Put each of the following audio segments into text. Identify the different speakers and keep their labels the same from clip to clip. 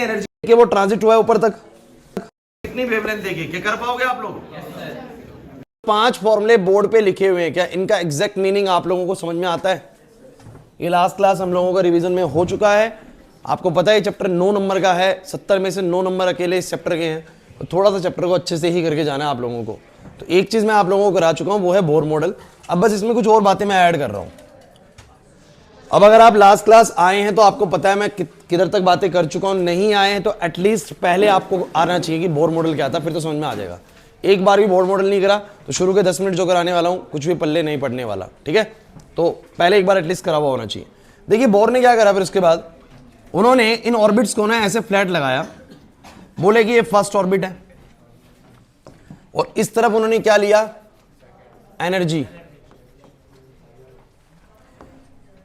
Speaker 1: Energy
Speaker 2: कि वो transit हुआ है ऊपर तक,
Speaker 1: कितनी वेवलेंथ देगी, क्या कर पाओगे आप लोग?
Speaker 2: 5 फॉर्मूले बोर्ड पे लिखे हुए हैं, क्या इनका एग्जैक्ट मीनिंग आप लोगों को समझ में आता है? ये लास्ट क्लास हम लोगों का रिवीजन में हो चुका है। आपको पता है चैप्टर 9 नंबर का है, 70 में से 9 नंबर अकेले इस चैप्टर के हैं, तो थोड़ा सा चैप्टर को अच्छे से ही करके जाना है आप लोगों को। तो एक चीज मैं आप लोगों को करा चुका हूं, वो है बोर मॉडल। अब बस इसमें कुछ और बातें मैं ऐड कर रहा हूं। अब अगर आप लास्ट क्लास आए हैं तो आपको पता है मैं किधर तक बातें कर चुका हूं, नहीं आए हैं तो एटलीस्ट पहले आपको आना चाहिए कि बोर मॉडल क्या था, फिर तो समझ में आ जाएगा। एक बार भी बोर मॉडल नहीं करा तो शुरू के 10 मिनट जो कराने वाला हूं कुछ भी पल्ले नहीं पड़ने वाला, ठीक है? तो पहले एक बार एटलीस्ट करा हुआ होना चाहिए। देखिए बोर ने क्या करा, फिर उसके बाद उन्होंने इन ऑर्बिट्स को ना ऐसे फ्लैट लगाया, बोले कि ये फर्स्ट ऑर्बिट है, और इस तरफ उन्होंने क्या लिया, एनर्जी।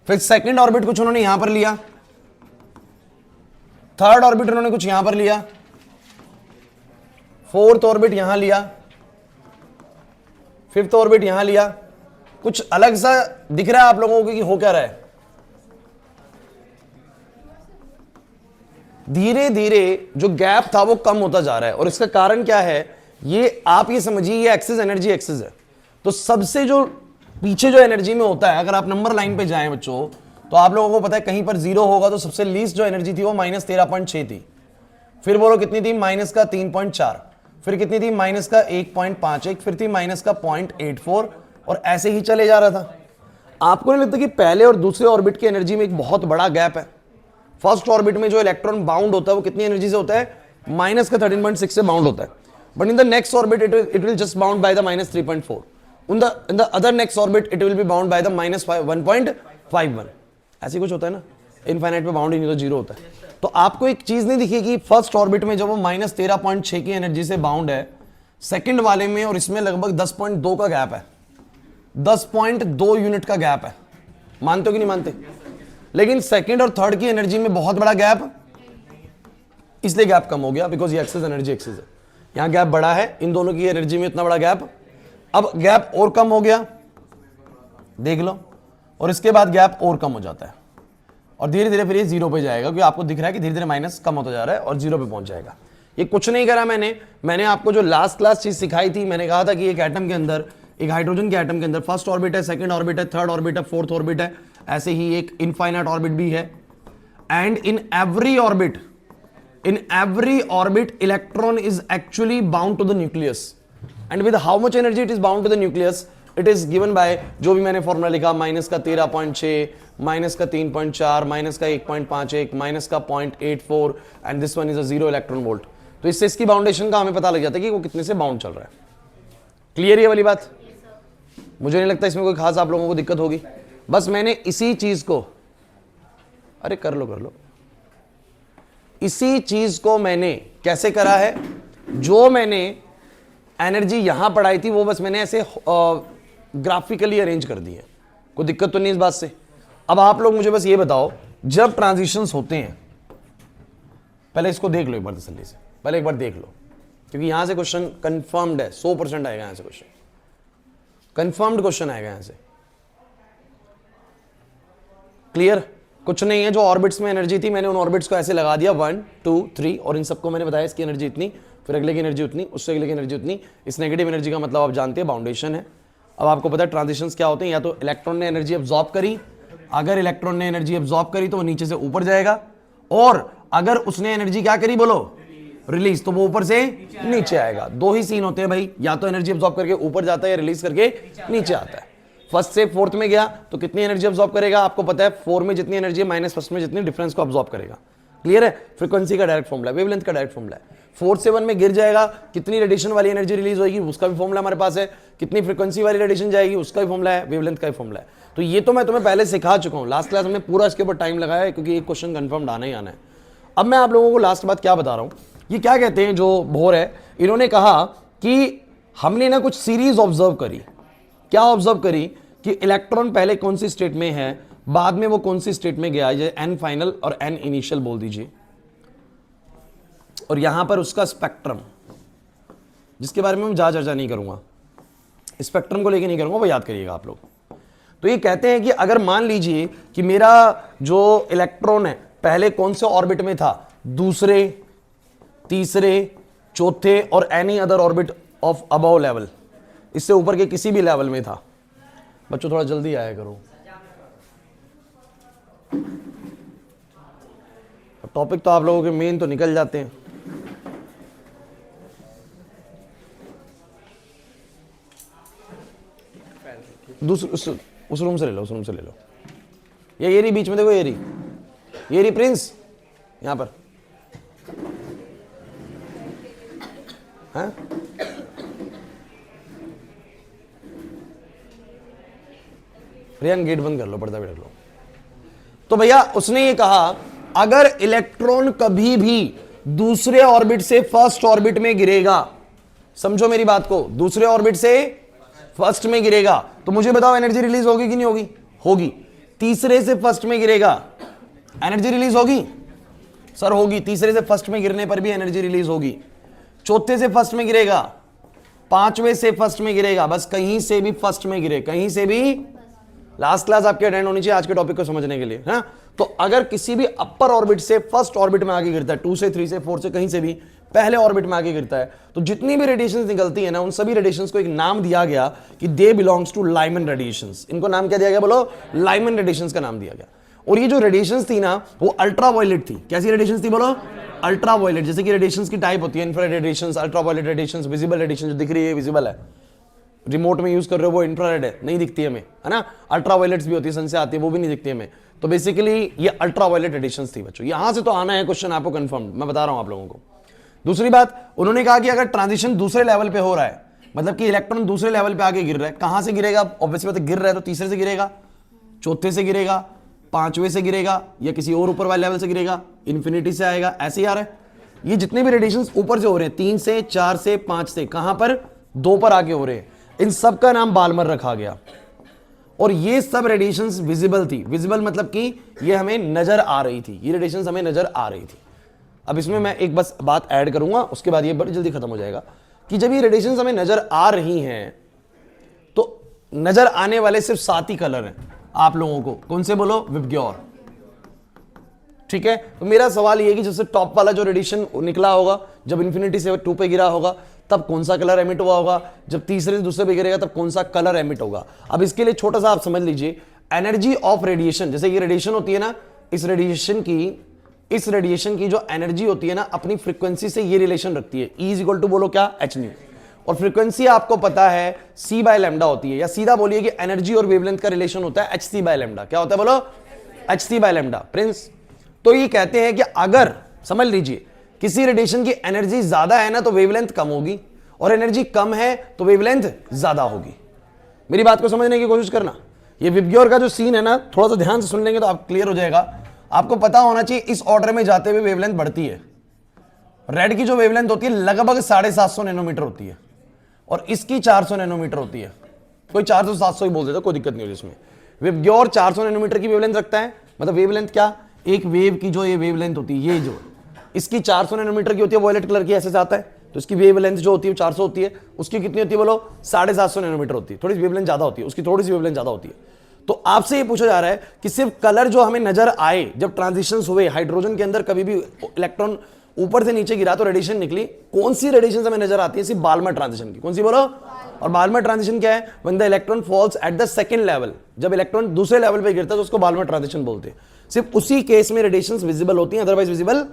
Speaker 2: फिर सेकंड ऑर्बिट कुछ उन्होंने यहां पर लिया, थर्ड ऑर्बिट उन्होंने कुछ यहां पर लिया, फोर्थ ऑर्बिट यहां लिया, फिफ्थ ऑर्बिट यहां लिया। कुछ अलग सा दिख रहा है आप लोगों को कि हो क्या रहा है? धीरे धीरे जो गैप था वो कम होता जा रहा है, और इसका कारण क्या है, ये आप ये समझिए, ये एक्सिस एनर्जी एक्सिस है। तो सबसे जो पीछे जो एनर्जी में होता है, अगर आप नंबर लाइन पे जाएं बच्चों, तो आप लोगों को पता है कहीं पर 0 होगा तो सबसे लीस्ट जो एनर्जी थी वो -13.6 थी। फिर बोलो कितनी थी, -3.4, फिर कितनी थी, -1.51, फिर थी -0.84, और ऐसे ही चले जा रहा था। आपको नहीं लगता कि पहले और दूसरे ऑर्बिट की एनर्जी में एक बहुत बड़ा गैप है? फर्स्ट ऑर्बिट में जो इलेक्ट्रॉन बाउंड होता है वो कितनी एनर्जी से होता है, -13.6 से बाउंड होता है, but in the next orbit it will just bound by the -3.4, in the other next orbit it will be bound by the -1.51। ऐसे कुछ होता है ना, इनफाइनाइट पे बाउंड ही नहीं तो जीरो होता है। तो आपको एक चीज नहीं दिखेगी, फर्स्ट ऑर्बिट में जब वो -13.6 की एनर्जी से बाउंड है, सेकंड वाले में और इसमें लगभग 10.2 का गैप है, 10.2 यूनिट का गैप है। मानते हो कि नहीं मानते? लेकिन सेकंड और थर्ड की एनर्जी में बहुत बड़ा गैप, इसलिए गैप कम हो गया, बिकॉज ये एक्सेस एनर्जी एक्सेस है। यहां गैप बड़ा है, इन दोनों की एनर्जी में इतना बड़ा गैप, अब गैप और कम हो गया, देख लो, और इसके बाद गैप और कम हो जाता है, और धीरे धीरे फिर ये 0 पे जाएगा, क्योंकि आपको दिख रहा है कि धीरे धीरे माइनस कम होता जा रहा है और 0 पे पहुंच जाएगा। ये कुछ नहीं करा मैंने आपको जो लास्ट क्लास चीज सिखाई थी, मैंने कहा था कि एक एटम के अंदर, एक हाइड्रोजन के एटम के अंदर फर्स्ट ऑर्बिट है, सेकंड ऑर्बिट है, थर्ड ऑर्बिट है, फोर्थ ऑर्बिट है, ऐसे ही एक इनफाइनाइट ऑर्बिट भी है, and in every orbit electron is actually bound to the nucleus, and with how much energy it is bound to the nucleus, it is given by जो भी मैंने फॉर्मूला लिखा, -13.6, -3.4, -1.51, -0.84, and this one is a 0 electron volt. तो इससे इसकी बाउंडेशन का हमें पता लग जाता है कि वो कितने से बाउंड चल रहा है। क्लियर ये वाली बात? मुझे नहीं लगता इसमें कोई खास आप लोगों को दिक्कत होगी। बस मैंने इसी चीज को, अरे कर लो, इसी चीज को मैंने कैसे करा है, जो मैंने एनर्जी यहां पढ़ाई थी वो बस मैंने ऐसे ग्राफिकली अरेंज कर दी है। कोई दिक्कत तो नहीं इस बात से? अब आप लोग मुझे बस ये बताओ, जब ट्रांजिशंस होते हैं, पहले इसको देख लो एक बार तसल्ली से, पहले एक बार देख लो, क्योंकि यहां से क्वेश्चन कंफर्म्ड है, 100% आएगा यहां से क्वेश्चन, कंफर्म्ड क्वेश्चन आएगा यहां से। क्लियर? कुछ नहीं है, जो ऑर्बिट्स में एनर्जी थी मैंने उन ऑर्बिट्स को ऐसे लगा दिया 1 2 3, और इन सबको मैंने बताया इसकी एनर्जी इतनी, फिर अगले की एनर्जी उतनी, उससे अगले की एनर्जी उतनी। इस नेगेटिव एनर्जी का मतलब आप जानते हैं बाउंडेशन है। अब आपको पता है ट्रांजिशंस क्या होते हैं, या तो इलेक्ट्रॉन ने एनर्जी एब्जॉर्ब करी, अगर इलेक्ट्रॉन ने एनर्जी एब्जॉर्ब करी तो वो नीचे से ऊपर जाएगा, और अगर उसने एनर्जी क्या करी, बोलो रिलीज, तो वो ऊपर से नीचे आएगा। दो ही सीन होते हैं भाई, या तो एनर्जी एब्जॉर्ब करके ऊपर जाता है या रिलीज करके नीचे आता है। फर्स्ट से फोर्थ में गया तो कितनी एनर्जी एब्जॉर्ब करेगा, आपको पता है 4 में जितनी एनर्जी है माइनस फर्स्ट में जितनी, डिफरेंस को एब्जॉर्ब करेगा। क्लियर है? फ्रीक्वेंसी का डायरेक्ट फॉर्मूला, वेवलेंथ का डायरेक्ट फॉर्मूला है। 4 से 1 में गिर जाएगा, कितनी रेडिएशन वाली एनर्जी रिलीज होगी उसका भी फॉर्मूला हमारे पास है, कितनी फ्रीक्वेंसी वाली रेडिएशन जाएगी उसका भी फॉर्मूला है, वेवलेंथ का भी फॉर्मूला है। तो ये तो मैं तुम्हें पहले सिखा चुका हूं, लास्ट क्लास में पूरा इसके ऊपर टाइम लगाया है, क्योंकि एक क्वेश्चन कंफर्म आना ही आना है। अब मैं आप लोगों को लास्ट बात क्या बता रहा हूं, ये क्या कहते हैं जो बोर है, इन्होंने कहा कि हमने ना कुछ सीरीज ऑब्जर्व करी। क्या ऑब्जर्व करी कि इलेक्ट्रॉन पहले कौन सी स्टेट में है, बाद में वो कौन सी स्टेट में गया, ये एन फाइनल और एन इनिशियल बोल दीजिए, और यहां पर उसका स्पेक्ट्रम, जिसके बारे में मैं ज्यादा चर्चा नहीं करूंगा, स्पेक्ट्रम को लेके नहीं करूंगा, वो याद करिएगा आप लोग। तो ये कहते हैं कि अगर मान लीजिए कि मेरा जो इलेक्ट्रॉन है पहले कौन से ऑर्बिट में था, दूसरे, तीसरे, चौथे और any other orbit of above level, इससे ऊपर के किसी भी लेवल में था। बच्चों थोड़ा जल्दी आया करो, टॉपिक तो आप लोगों के मेन तो निकल जाते हैं। दूसरे उस रूम से ले लो, उस रूम से ले लो। ये रही बीच में, देखो ये रही प्रिंस यहां पर। हाँ? रियान गेट बंद कर लो, पर्दा भी रख लो। तो भैया उसने ये कहा अगर इलेक्ट्रॉन कभी भी दूसरे ऑर्बिट से फर्स्ट ऑर्बिट में गिरेगा, समझो मेरी बात को, दूसरे ऑर्बिट से फर्स्ट में गिरेगा तो मुझे बताओ एनर्जी रिलीज होगी कि नहीं होगी? होगी। तीसरे से फर्स्ट में गिरेगा, एनर्जी रिलीज होगी? सर होगी। तीसरे से फर्स्ट में गिरने पर भी एनर्जी रिलीज होगी। चौथे से फर्स्ट में गिरेगा, पांचवें से फर्स्ट में गिरेगा, बस कहीं से भी फर्स्ट में गिरे, कहीं से भी। लास्ट क्लास आपकी अटेंड होनी चाहिए आज के टॉपिक को समझने के लिए, है? तो अगर किसी भी अपर ऑर्बिट से फर्स्ट ऑर्बिट में आगे गिरता है, 2 से 3 से 4 से कहीं से भी पहले ऑर्बिट में आगे गिरता है, तो जितनी भी रेडिएशंस निकलती है ना, उन सभी रेडिएशंस को एक नाम दिया गया कि they belongs to Lyman radiations. इनको नाम क्या दिया गया? बोलो, लाइमन रेडिएशंस का नाम दिया गया। और ये जो रेडिएशंस थी ना, वो अल्ट्रावायलेट थी। कैसी रेडिएशंस थी? बोलो, अल्ट्रावायलेट। जैसे कि रेडिएशंस की टाइप होती है, infrared radiations, ultraviolet radiations, visible radiation जो दिख रही है विजिबल है, रिमोट में यूज कर रहे हो वो इंफ्रारेड है, नहीं दिखती है हमें, है ना। अल्ट्रावायलेट्स भी होती है, सन से आती है, वो भी नहीं दिखती है हमें। तो बेसिकली ये अल्ट्रावायलेट रेडिएशंस थी बच्चों। यहां से तो आना है क्वेश्चन आपको कंफर्म, मैं बता रहा हूं आप लोगों को। दूसरी बात, उन्होंने कहा कि अगर ट्रांजिशन दूसरे लेवल पे हो रहा है, मतलब कि इलेक्ट्रॉन दूसरे लेवल पे आगे गिर रहा है, कहां से गिरेगा? ऑब्वियसली बात है, गिर रहा है तो तीसरे से गिरेगा, चौथे से गिरेगा, पांचवें से गिरेगा, या किसी और ऊपर वाले लेवल से गिरेगा, इन्फिनिटी से आएगा, ऐसे ही आ रहा है। ये जितने भी रेडिएशंस ऊपर से हो रहे हैं, 3 से, 4 से, 5 से, कहां पर? 2 पर आके हो रहे हैं। इन सब का नाम बाल्मर रखा गया। और ये सब रेडिएशंस विजिबल थी। विजिबल मतलब कि ये हमें नजर आ रही थी, ये रेडिएशंस हमें नजर आ रही थी। अब इसमें मैं एक बस बात ऐड करूंगा, उसके बाद ये बड़ी जल्दी खत्म हो जाएगा कि जब ये रेडिएशंस हमें नजर आ रही हैं तो नजर आने वाले सिर्फ 7 ही कलर हैं आप लोगों को। कौन से? बोलो, विबग्योर। ठीक है, तो मेरा सवाल ये है कि जैसे टॉप वाला जो रेडिएशन निकला होगा, जब इंफिनिटी से 2 पे गिरा होगा, तब कौन सा कलर एमिट हुआ होगा? जब तीसरे से दूसरे पे गिरेगा तब कौन सा कलर एमिट होगा? अब इसके लिए छोटा सा आप समझ लीजिए, एनर्जी ऑफ रेडिएशन, जैसे ये रेडिएशन होती है ना, इस रेडिएशन की जो एनर्जी होती है ना, अपनी फ्रीक्वेंसी से ये रिलेशन रखती है। E इक्वल टू बोलो क्या? h new. और फ्रीक्वेंसी आपको पता है c/λ होती है, या सीधा बोलिए कि एनर्जी और वेवलेंथ का रिलेशन होता है hc/λ। क्या होता है? बोलो, hc/λ। प्रिंस, तो ये कहते हैं कि अगर, समझ लीजिए, किसी रेडिएशन की एनर्जी ज्यादा है ना तो वेवलेंथ कम होगी, और एनर्जी कम है तो वेवलेंथ ज्यादा होगी। मेरी बात को समझने की कोशिश करना। ये विबग्योर का जो सीन है ना, थोड़ा सा ध्यान से सुन लेंगे तो आप क्लियर हो जाएगा। आपको पता होना चाहिए इस ऑर्डर में जाते हुए वेवलेंथ बढ़ती है। रेड की जो वेवलेंथ होती है लगभग 750 नैनोमीटर होती है, और इसकी 400 नैनोमीटर होती है। कोई 400-700 ही बोल देता, कोई दिक्कत नहीं होती इसमें। विबग्योर 400 नैनोमीटर की वेवलेंथ रखता है। मतलब वेवलेंथ क्या? एक वेव की जो ये वेवलेंथ होती है, ये जो इसकी 400 नैनोमीटर की होती है, वॉयलेट कलर की ऐसे जाता है, तो इसकी वेवलेंथ जो होती है 400 होती है। उसकी कितनी होती है? बोलो, 750 नैनोमीटर होती है। थोड़ी सी वेवलेंथ ज्यादा होती है, उसकी थोड़ी सी वेवलेंथ ज्यादा होती है। तो आपसे ये पूछा जा रहा है कि सिर्फ कलर जो हमें नजर आए, जब ट्रांजिशंस हुए हाइड्रोजन के अंदर, कभी भी इलेक्ट्रॉन ऊपर से नीचे गिरा तो रेडिएशन निकली, कौन सी रेडिएशन हमें नजर आती है? सिर्फ बाल्मर ट्रांजिशन की। कौन सी? बोलो। और बाल्मर ट्रांजिशन क्या है? When the electron falls at the second level, जब इलेक्ट्रॉन दूसरे लेवल पे गिरता है तो उसको बाल्मर ट्रांजिशन बोलते हैं। सिर्फ उसी केस में रेडिएशंस विजिबल होती हैं, अदरवाइज विजिबल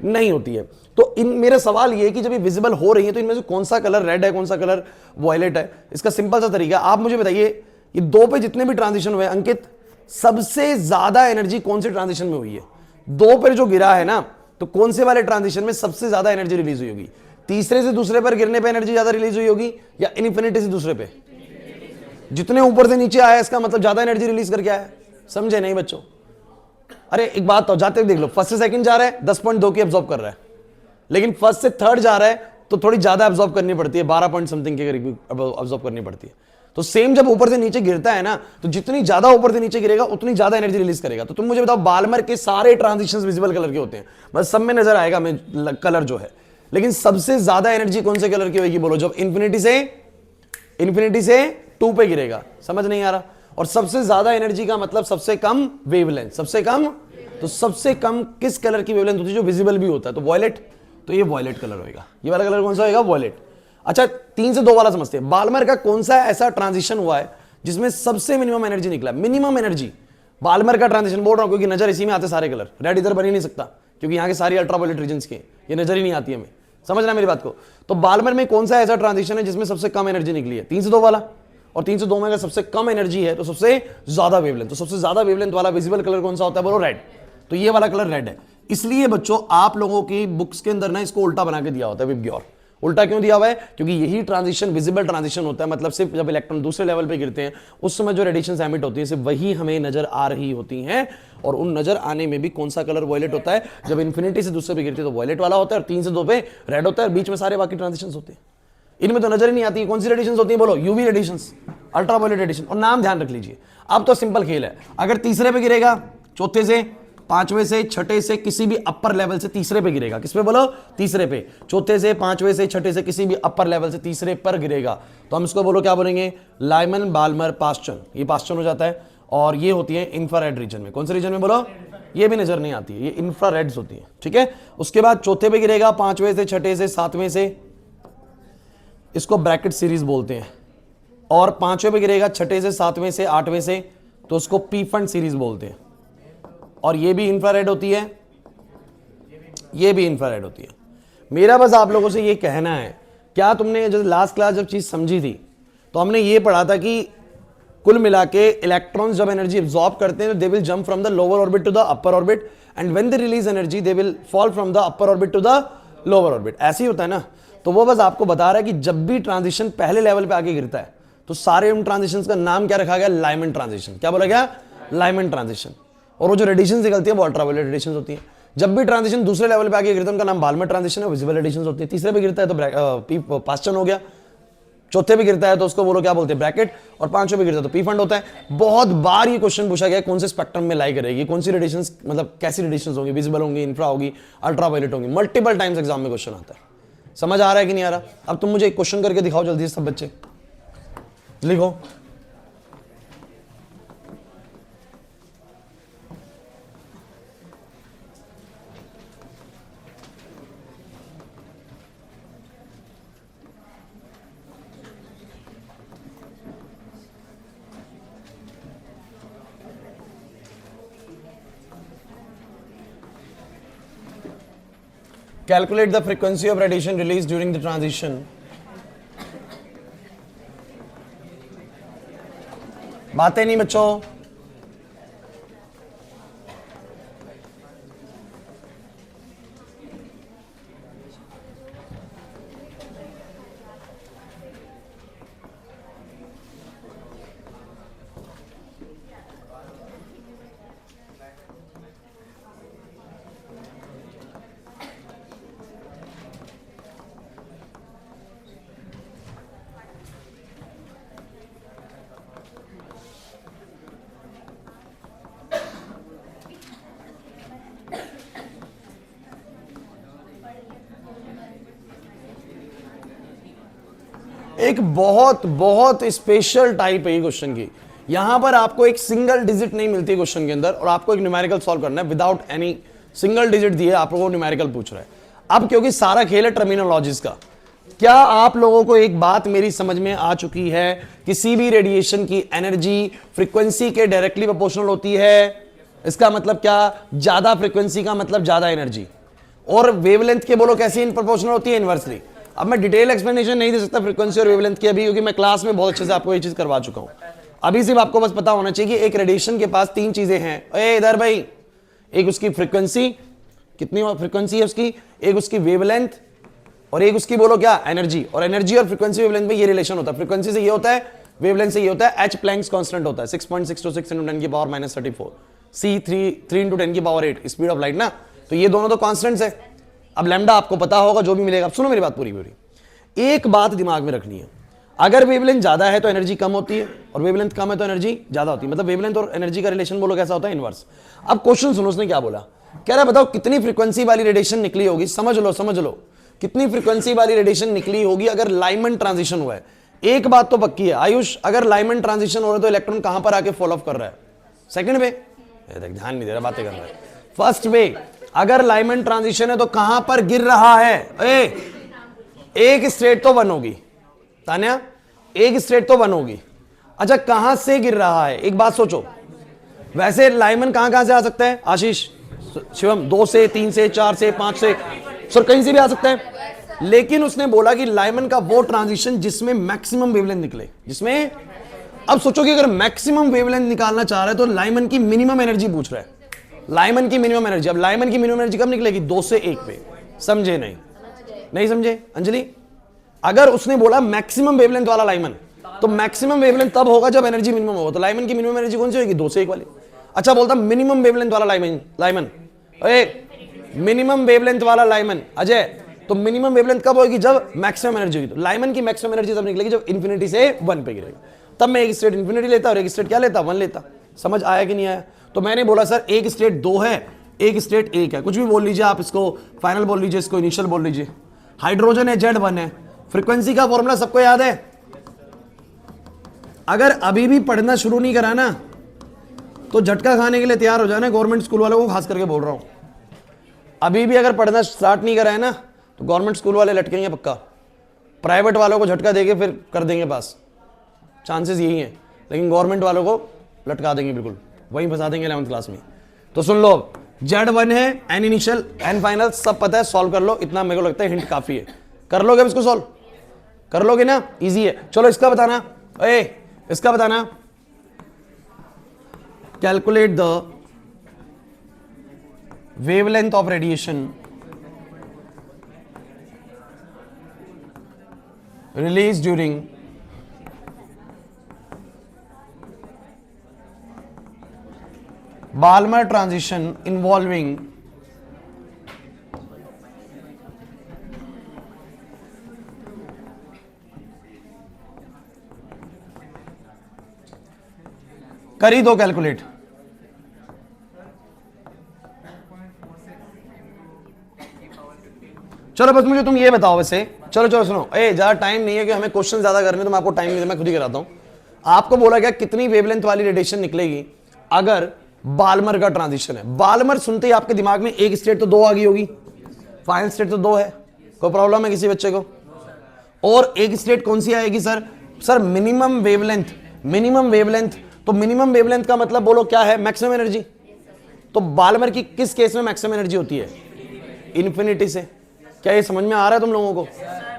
Speaker 2: नहीं होती है। तो इन मेरा सवाल ये है कि जब ये विजिबल हो रही है तो इनमें से कौन सा कलर रेड है, कौन सा कलर वॉयलेट है? इसका सिंपल सा तरीका, आप मुझे बताइए, ये 2 पे जितने भी ट्रांजिशन हुए, अंकित, सबसे ज्यादा एनर्जी कौन से ट्रांजिशन में हुई है? 2 पर जो गिरा है ना, तो कौन से वाले ट्रांजिशन में सबसे ज्यादा एनर्जी रिलीज हुई होगी? तीसरे से दूसरे पर गिरने पे एनर्जी ज्यादा रिलीज हुई होगी, या इनफिनिटी से दूसरे पे? जितने ऊपर से नीचे आया इसका मतलब ज्यादा एनर्जी रिलीज करके आया। समझे नहीं बच्चों? अरे एक बात तो जाते हुए देख लो, फर्स्ट से सेकंड जा रहा है 10.2 की एब्जॉर्ब कर रहा है, लेकिन फर्स्ट से थर्ड जा रहा है तो थोड़ी ज्यादा एब्जॉर्ब करनी पड़ती है, 12 पॉइंट समथिंग के करीब एब्जॉर्ब करनी पड़ती है। तो सेम जब ऊपर से नीचे गिरता है ना, तो जितनी ज्यादा ऊपर से नीचे गिरेगा उतनी ज्यादा एनर्जी रिलीज करेगा। तो तुम मुझे बताओ, बाल्मर के सारे ट्रांजिशंस विजिबल कलर के होते हैं, बस सब में नजर आएगा हमें कलर जो है, लेकिन सबसे ज्यादा एनर्जी कौन से कलर की होगी? बोलो, जब इन्फिनिटी से 2 पे गिरेगा। समझ नहीं आ रहा? और सबसे ज्यादा एनर्जी का मतलब सबसे कम वेवलेंथ, सबसे कम तो सबसे कम किस कलर की वेवलेंथ होती है जो विजिबल भी होता है? तो वॉयलेट, तो ये वॉयलेट कलर होगा। ये वाला कलर कौन सा होगा? वॉयलेट। अच्छा 3 से 2 वाला समझते हैं। बाल्मर का कौन सा ऐसा ट्रांजिशन हुआ है जिसमें सबसे मिनिमम एनर्जी निकला? मिनिमम एनर्जी बाल्मर का ट्रांजिशन बोल रहा हूं क्योंकि नजर इसी में आते सारे कलर। रेड इधर बन ही नहीं सकता क्योंकि यहाँ के सारी अल्ट्रावायलेट रीजन्स के, ये नजर ही नहीं आती हमें। समझना मेरी बात को। तो बाल्मर में कौन सा ऐसा ट्रांजिशन है जिसमें सबसे कम एनर्जी निकली है? 3 से 2 वाला। और 3 से 2 में अगर सबसे कम एनर्जी है तो सबसे ज्यादा वेवलेंथ, तो सबसे ज्यादा वेवलेंथ वाला विजिबल कलर कौन सा होता है? बोलो रेड। तो ये वाला कलर रेड है। इसलिए बच्चों आप लोगों की बुक्स के अंदर ना इसको उल्टा बना के दिया होता है विबग्योर। उल्टा क्यों दिया हुआ है? क्योंकि यही ट्रांजिशन विजिबल ट्रांजिशन होता है। मतलब सिर्फ जब इलेक्ट्रॉन दूसरे लेवल पे गिरते हैं उस समय जो रेडिएशन एमिट होती है सिर्फ वही हमें नजर आ रही होती हैं। और उन नजर आने में भी कौन सा कलर वॉयलेट होता है? जब इन्फिनिटी से दूसरे पे गिरती है तो वॉयलेट वाला होता है, और 3 से 2 पे रेड होता है, और बीच में सारे बाकी ट्रांजिशन होते हैं। इनमें तो नजर ही नहीं आती। कौन सी रेडिएशन होती है? बोलो यूवी रेडिएशन, अल्ट्रावायलेट रेडिएशन। और नाम ध्यान रख लीजिए। अब तो सिंपल खेल है। अगर तीसरे पे गिरेगा, चौथे से, पांचवें से, छठे से, किसी भी अपर लेवल से तीसरे पे गिरेगा। किस पे? बोलो तीसरे पे। चौथे से, पांचवें से, छठे से, किसी भी अपर लेवल से तीसरे पर गिरेगा तो हम इसको बोलो क्या बोलेंगे? Lyman Balmer Paschen. ये पास्चन हो जाता है। और ये होती है इंफ्रारेड रीजन में। कौन से रीजन में? बोलो ये भी नजर नहीं आती है, ये इंफ्रारेड्स होती है। ठीक है। उसके बाद चौथे पे गिरेगा, पांचवें से, छठे से, सातवें से, इसको ब्रैकेट सीरीज बोलते हैं। और पांचवें पे गिरेगा छठे से, सातवें से, आठवें से, तो उसको पी फंड सीरीज बोलते हैं। और ये भी इंफ्रारेड होती है, ये भी इंफ्रारेड होती है। मेरा बस आप लोगों से ये कहना है, क्या तुमने जब लास्ट क्लास जब चीज समझी थी तो हमने ये पढ़ा था कि कुल मिला के इलेक्ट्रॉन्स जब एनर्जी एब्जॉर्ब करते हैं तो they will jump from the lower orbit to the upper orbit, and when they release energy they will fall from the upper orbit to the lower orbit. ऐसे ही होता है ना। तो वो बस आपको बता रहा है कि जब भी ट्रांजिशन पहले लेवल पे आके गिरता है तो सारे उन ट्रांजिशंस का नाम क्या रखा गया? Lyman transition. क्या बोला गया? Lyman transition. और वो जो रेडिएशन निकलती है वो अल्ट्रावायलेट रेडिएशन होती है। जब भी ट्रांजिशन दूसरे लेवल पे आगे गिरता है उनका नाम बाल्मर ट्रांजिशन है, विजिबल रेडिएशन होती है। तीसरे पे गिरता है तो पास्चन हो गया। चौथे पे गिरता है तो उसको बोलो क्या बोलते हैं? ब्रैकेट। और पांचवें पे गिरता है तो पी फंड होता है। बहुत बार ये क्वेश्चन पूछा गया कौन से स्पेक्ट्रम में लाई करेगी, कौन सी रेडिएशन, मतलब कैसी रेडिएशन होंगी, विजिबल होंगी, इंफ्रा होगी, अल्ट्रावायलेट होंगी। मल्टीपल टाइम्स एग्जाम में क्वेश्चन आता है। समझ आ रहा है कि नहीं आ रहा? अब तुम मुझे एक क्वेश्चन करके दिखाओ जल्दी से सब बच्चे, लिखो। Calculate the frequency of radiation released during the transition. बातें नहीं बच्चों। एक बहुत बहुत स्पेशल टाइप है ये क्वेश्चन की। यहां पर आपको एक सिंगल डिजिट नहीं मिलती क्वेश्चन के अंदर और आपको एक न्यूमेरिकल सॉल्व करना है विदाउट एनी सिंगल डिजिट दिए आप लोगों को न्यूमेरिकल पूछ रहा है। अब क्योंकि सारा खेल है टर्मिनोलॉजीज का, क्या आप लोगों को एक बात मेरी समझ में आ चुकी है? किसी भी रेडिएशन की एनर्जी फ्रीक्वेंसी के डायरेक्टली प्रोपोर्शनल होती है। इसका मतलब क्या? ज्यादा फ्रीक्वेंसी का मतलब ज्यादा एनर्जी, और वेवलेंथ के बोलो कैसी इन प्रोपोर्शनल होती है? इनवर्सली। अब मैं डिटेल एक्सप्लेनेशन नहीं दे सकता फ्रीक्वेंसी और वेवलेंथ की अभी, क्योंकि मैं क्लास में बहुत अच्छे से आपको ये चीज करवा चुका हूं। अभी सिर्फ आपको बस पता होना चाहिए कि एक रेडिएशन के पास 3 चीजें हैं। ए इधर भाई, एक उसकी फ्रीक्वेंसी, कितनी फ्रीक्वेंसी है उसकी, एक उसकी वेवलेंथ, और एक उसकी बोलो क्या? एनर्जी। और एनर्जी और फ्रीक्वेंसी वेवलेंथ में ये रिलेशन होता है। फ्रीक्वेंसी से ये होता है, वेवलेंथ से ये होता है। एच प्लैंक्स कांस्टेंट होता है 6.626 × 10 की पावर -34, सी 3 × 10 की पावर 8 स्पीड ऑफ लाइट ना। तो ये दोनों तो कांस्टेंट्स है। अब लैम्डा आपको पता होगा जो भी मिलेगा। अब सुनो मेरी बात पूरी पूरी, एक बात दिमाग में रखनी है, अगर वेवलेंथ ज्यादा है तो एनर्जी कम होती है, और वेवलेंथ कम है तो एनर्जी ज्यादा होती है। मतलब वेवलेंथ और एनर्जी का रिलेशन बोलो कैसा होता है? इनवर्स। अब क्वेश्चन सुनो, उसने क्या बोला, कह रहा है बताओ कितनी फ्रीक्वेंसी वाली रेडिएशन निकली होगी। समझ लो कितनी फ्रीक्वेंसी वाली रेडिएशन निकली होगी अगर लाइमन ट्रांजिशन हुआ है। एक बात तो पक्की है आयुष, अगर लाइमन ट्रांजिशन हो रहा है तो इलेक्ट्रॉन कहां पर आके फॉलो ऑफ कर रहा है? सेकंड पे। ध्यान नहीं दे रहा, बातें कर रहा है। फर्स्ट वे, अगर लाइमन ट्रांजिशन है तो कहां पर गिर रहा है? एक स्टेट तो वन होगी तान्या, एक स्टेट तो वन होगी। अच्छा कहां से गिर रहा है? एक बात सोचो, वैसे लाइमन कहां से आ सकता है आशीष, शिवम? 2 से 3 से 4 से 5 से, सर कहीं से भी आ सकता है। लेकिन उसने बोला कि लाइमन का वो ट्रांजिशन जिसमें मैक्सिमम वेवलेंथ निकले, जिसमें, अब सोचो कि अगर मैक्सिमम वेवलेंथ निकालना चाह रहा है तो लाइमन की मिनिमम एनर्जी पूछ रहा है, लाइमन की मिनिमम एनर्जी। अब लाइमन की मिनिमम एनर्जी कब निकलेगी? 2 से 1 पे। समझे? नहीं समझे अंजलि? अगर उसने बोला मैक्सिमम वेवलेंथ वाला लाइमन, तो मैक्सिमम वेवलेंथ तब होगा जब एनर्जी मिनिमम होगा। तो लाइमन की मिनिमम एनर्जी कौन सी होगी? 2 से 1 वाली। अच्छा बोलता मिनिमम वेवलेंथ वाला लाइमन, मिनिमम वेवलेंथ वाला लाइमन अजय, तो मिनिमम वेवलेंथ कब होगी? जब मैक्सिमम एनर्जी होगी। तो लाइमन की मैक्सिमम एनर्जी तब निकलेगी जब इन्फिनिटी से 1 पे गिरेगी। तब मैं एक स्टेट इन्फिनिटी लेता और एक स्टेट क्या लेता? 1 लेता। समझ आया कि नहीं आया? तो मैंने बोला सर एक स्टेट 2 है, एक स्टेट 1 है, कुछ भी बोल लीजिए आप, इसको फाइनल बोल लीजिए, इसको इनिशियल बोल लीजिए। हाइड्रोजन है, Z1 है, फ्रीक्वेंसी का फॉर्मूला सबको याद है? अगर अभी भी पढ़ना शुरू नहीं करा ना तो झटका खाने के लिए तैयार हो जाना। गवर्नमेंट स्कूल वालों को खास करके बोल रहा हूं, अभी भी अगर पढ़ना स्टार्ट नहीं करा है ना तो गवर्नमेंट स्कूल वाले लटकेंगे पक्का, प्राइवेट वालों को झटका देके फिर कर देंगे पास, चांसेस यही हैं। लेकिन गवर्नमेंट वालों को लटका देंगे, बिल्कुल वहीं फंसा देंगे 11th क्लास में। तो सुन लो, Z1 है, N इनिशियल N फाइनल सब पता है, सॉल्व कर लो। इतना मेरे को लगता है हिंट काफी है। कर लोगे इसको सॉल्व? कर लोगे ना? इजी है। चलो इसका बताना, इसका बताना, calculate the wavelength of radiation released during Balmer transition involving करी दो कैलकुलेट। चलो बस मुझे तुम ये बताओ वैसे, चलो सुनो, ज्यादा टाइम नहीं है कि हमें क्वेश्चन ज्यादा करने, तो मैं आपको टाइम नहीं देता, मैं खुद ही कराता हूं। आपको बोला गया कितनी वेवलेंथ वाली रेडिएशन निकलेगी अगर बाल्मर का ट्रांजिशन है। बाल्मर सुनते ही आपके दिमाग में एक स्टेट तो 2 आ गई होगी, फाइनल स्टेट तो 2 है। कोई प्रॉब्लम है किसी बच्चे को? और एक स्टेट कौन सी आएगी sir minimum wavelength. Minimum wavelength, तो मिनिमम वेवलेंथ का मतलब बोलो क्या है? Maximum energy. तो बाल्मर की किस केस में मैक्सिमम एनर्जी होती है? इन्फिनिटी से। क्या ये समझ में आ रहा है तुम लोगों को?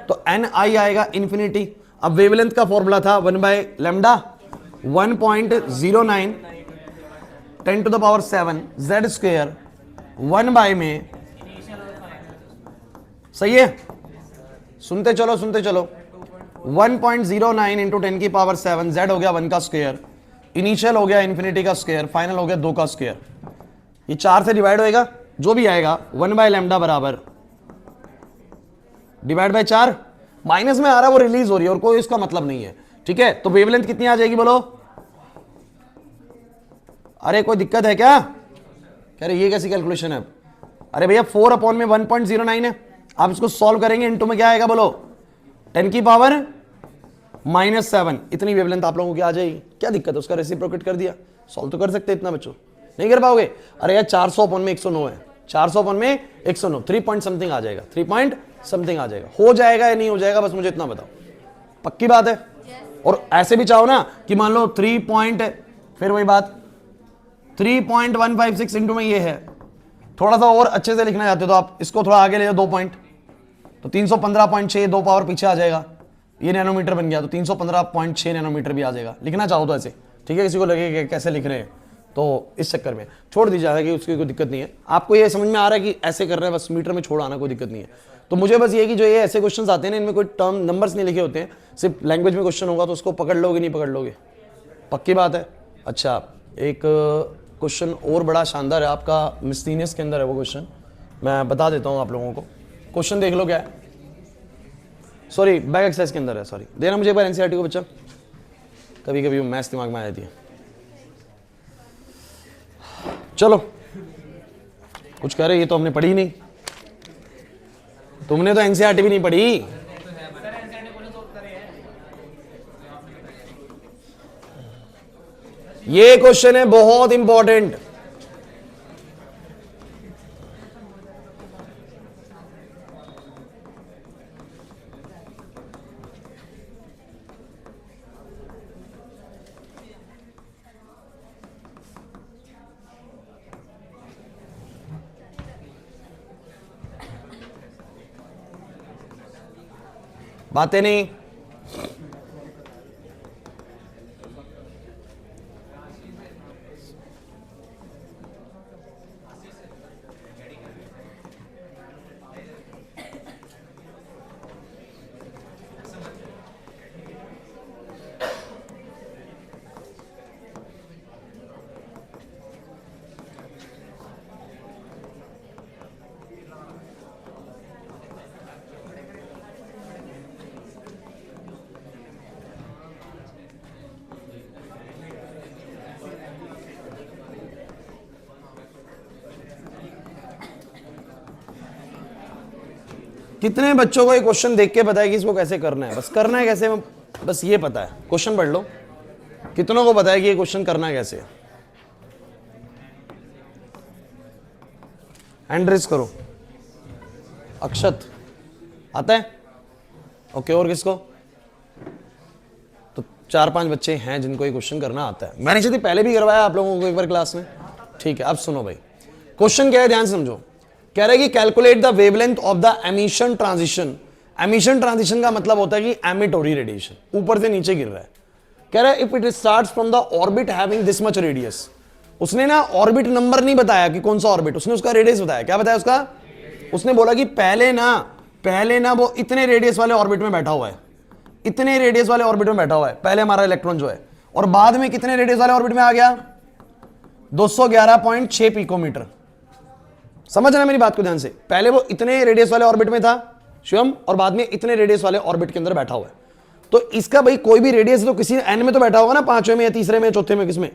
Speaker 2: तो Ni आएगा इन्फिनिटी। अब वेवलेंथ का फॉर्मूला था 1/λ 1.09 10⁻⁷ Z² 1 में, सही है? सुनते चलो 1.09 × 10⁻⁷ Z हो गया 1 का स्क्वायर, इनिशियल हो गया इन्फिनिटी का स्क्वायर, फाइनल हो गया 2 का स्क्वायर। ये 4 से डिवाइड होएगा, जो भी आएगा 1/λ बराबर डिवाइड बाय 4, माइनस में आ रहा है वो रिलीज हो रही है और कोई इसका मतलब नहीं है, ठीक है? तो वेवलेंथ कितनी आ जाएगी बोलो? अरे कोई दिक्कत है क्या? कह रहे ये कैसी कैलकुलेशन है? अरे भैया 4/1.09 है, आप इसको सॉल्व करेंगे इनटू में क्या आएगा बोलो? 10⁻⁻7। इतनी वेवलेंथ आप लोगों की आ जाएगी। क्या दिक्कत है? उसका रेसिप्रोकेट कर दिया, सॉल्व तो कर सकते इतना बच्चों, नहीं कर पाओगे? अरे यार 400/109 है, 400/109 3 पॉइंट समथिंग आ जाएगा, 3 पॉइंट समथिंग आ जाएगा। हो जाएगा या नहीं हो जाएगा बस मुझे इतना बताओ, पक्की बात है? और ऐसे भी चाहो ना कि मान लो 3 पॉइंट, फिर वही बात 3.156 इंटू में ये है। थोड़ा सा और अच्छे से लिखना चाहते हो तो आप इसको थोड़ा आगे ले जाओ 2 पॉइंट, तो 315.6 2 पावर पीछे आ जाएगा, ये नैनोमीटर बन गया, तो 315.6 नैनोमीटर भी आ जाएगा। लिखना चाहो तो ऐसे, ठीक है? किसी को लगे कि कैसे लिख रहे हैं तो इस चक्कर में छोड़ दीजिएगा कि उसकी कोई दिक्कत नहीं है। आपको ये समझ में आ रहा है कि ऐसे कर रहे हैं, बस मीटर में छोड़ आना, कोई दिक्कत नहीं है। तो मुझे बस ये कि जो ये ऐसे क्वेश्चंस आते हैं ना, इनमें कोई टर्म नंबर्स नहीं लिखे होते हैं, सिर्फ लैंग्वेज में क्वेश्चन होगा तो उसको पकड़ लोगे नहीं पकड़ लोगे, पक्की बात है? अच्छा, एक क्वेश्चन और बड़ा शानदार है आपका, मिसलिनियस के अंदर है वो क्वेश्चन, मैं बता देता हूँ आप लोगों को। क्वेश्चन देख लो क्या है, सॉरी बैक एक्सरसाइज के अंदर है, सॉरी देना मुझे एक बार एनसीईआरटी को बच्चा, कभी कभी मैथ्स दिमाग में आ जाती है। चलो कुछ कह रहे, ये तो हमने पढ़ी नहीं, तुमने तो एनसीईआरटी भी नहीं पढ़ी। ये क्वेश्चन है बहुत इंपॉर्टेंट, बातें नहीं। कितने बच्चों को ये क्वेश्चन देख के पता है कि इसको कैसे करना है? बस करना है कैसे, बस ये पता है। क्वेश्चन पढ़ लो, कितनों को पता है कि ये क्वेश्चन करना है कैसे? हैंड रेज करो। अक्षत आता है? ओके, और किसको? तो 4-5 बच्चे हैं जिनको ये क्वेश्चन करना आता है। मैंने शायद पहले भी करवाया आप लोगों को एक बार क्लास में। ठीक है, अब सुनो भाई, क्वेश्चन क्या है, ध्यान से समझो। कह रहा है कि calculate the wavelength of the emission transition. Emission transition का मतलब होता है कि एमिट हो रही रेडिएशन, ऊपर से नीचे गिर रहा है। कह रहा है if it starts from the orbit having this much radius. उसने ना ऑर्बिट नंबर नहीं बताया कि कौन सा ऑर्बिट, उसने उसका रेडियस बताया। क्या बताया उसका? उसने बोला कि पहले ना वो इतने रेडियस वाले ऑर्बिट में बैठा हुआ है, इतने रेडियस वाले ऑर्बिट में बैठा हुआ है पहले हमारा इलेक्ट्रॉन जो है, और बाद में कितने रेडियस वाले ऑर्बिट में आ गया? 211.6 पिकोमीटर। समझ रहे मेरी बात को ध्यान से? पहले वो इतने रेडियस वाले ऑर्बिट में था शिवम, और बाद में इतने रेडियस वाले ऑर्बिट के अंदर बैठा हुआ है। तो इसका भाई कोई भी रेडियस तो किसी एन में तो बैठा होगा ना, 5वें में या तीसरे में, चौथे में, किसमें?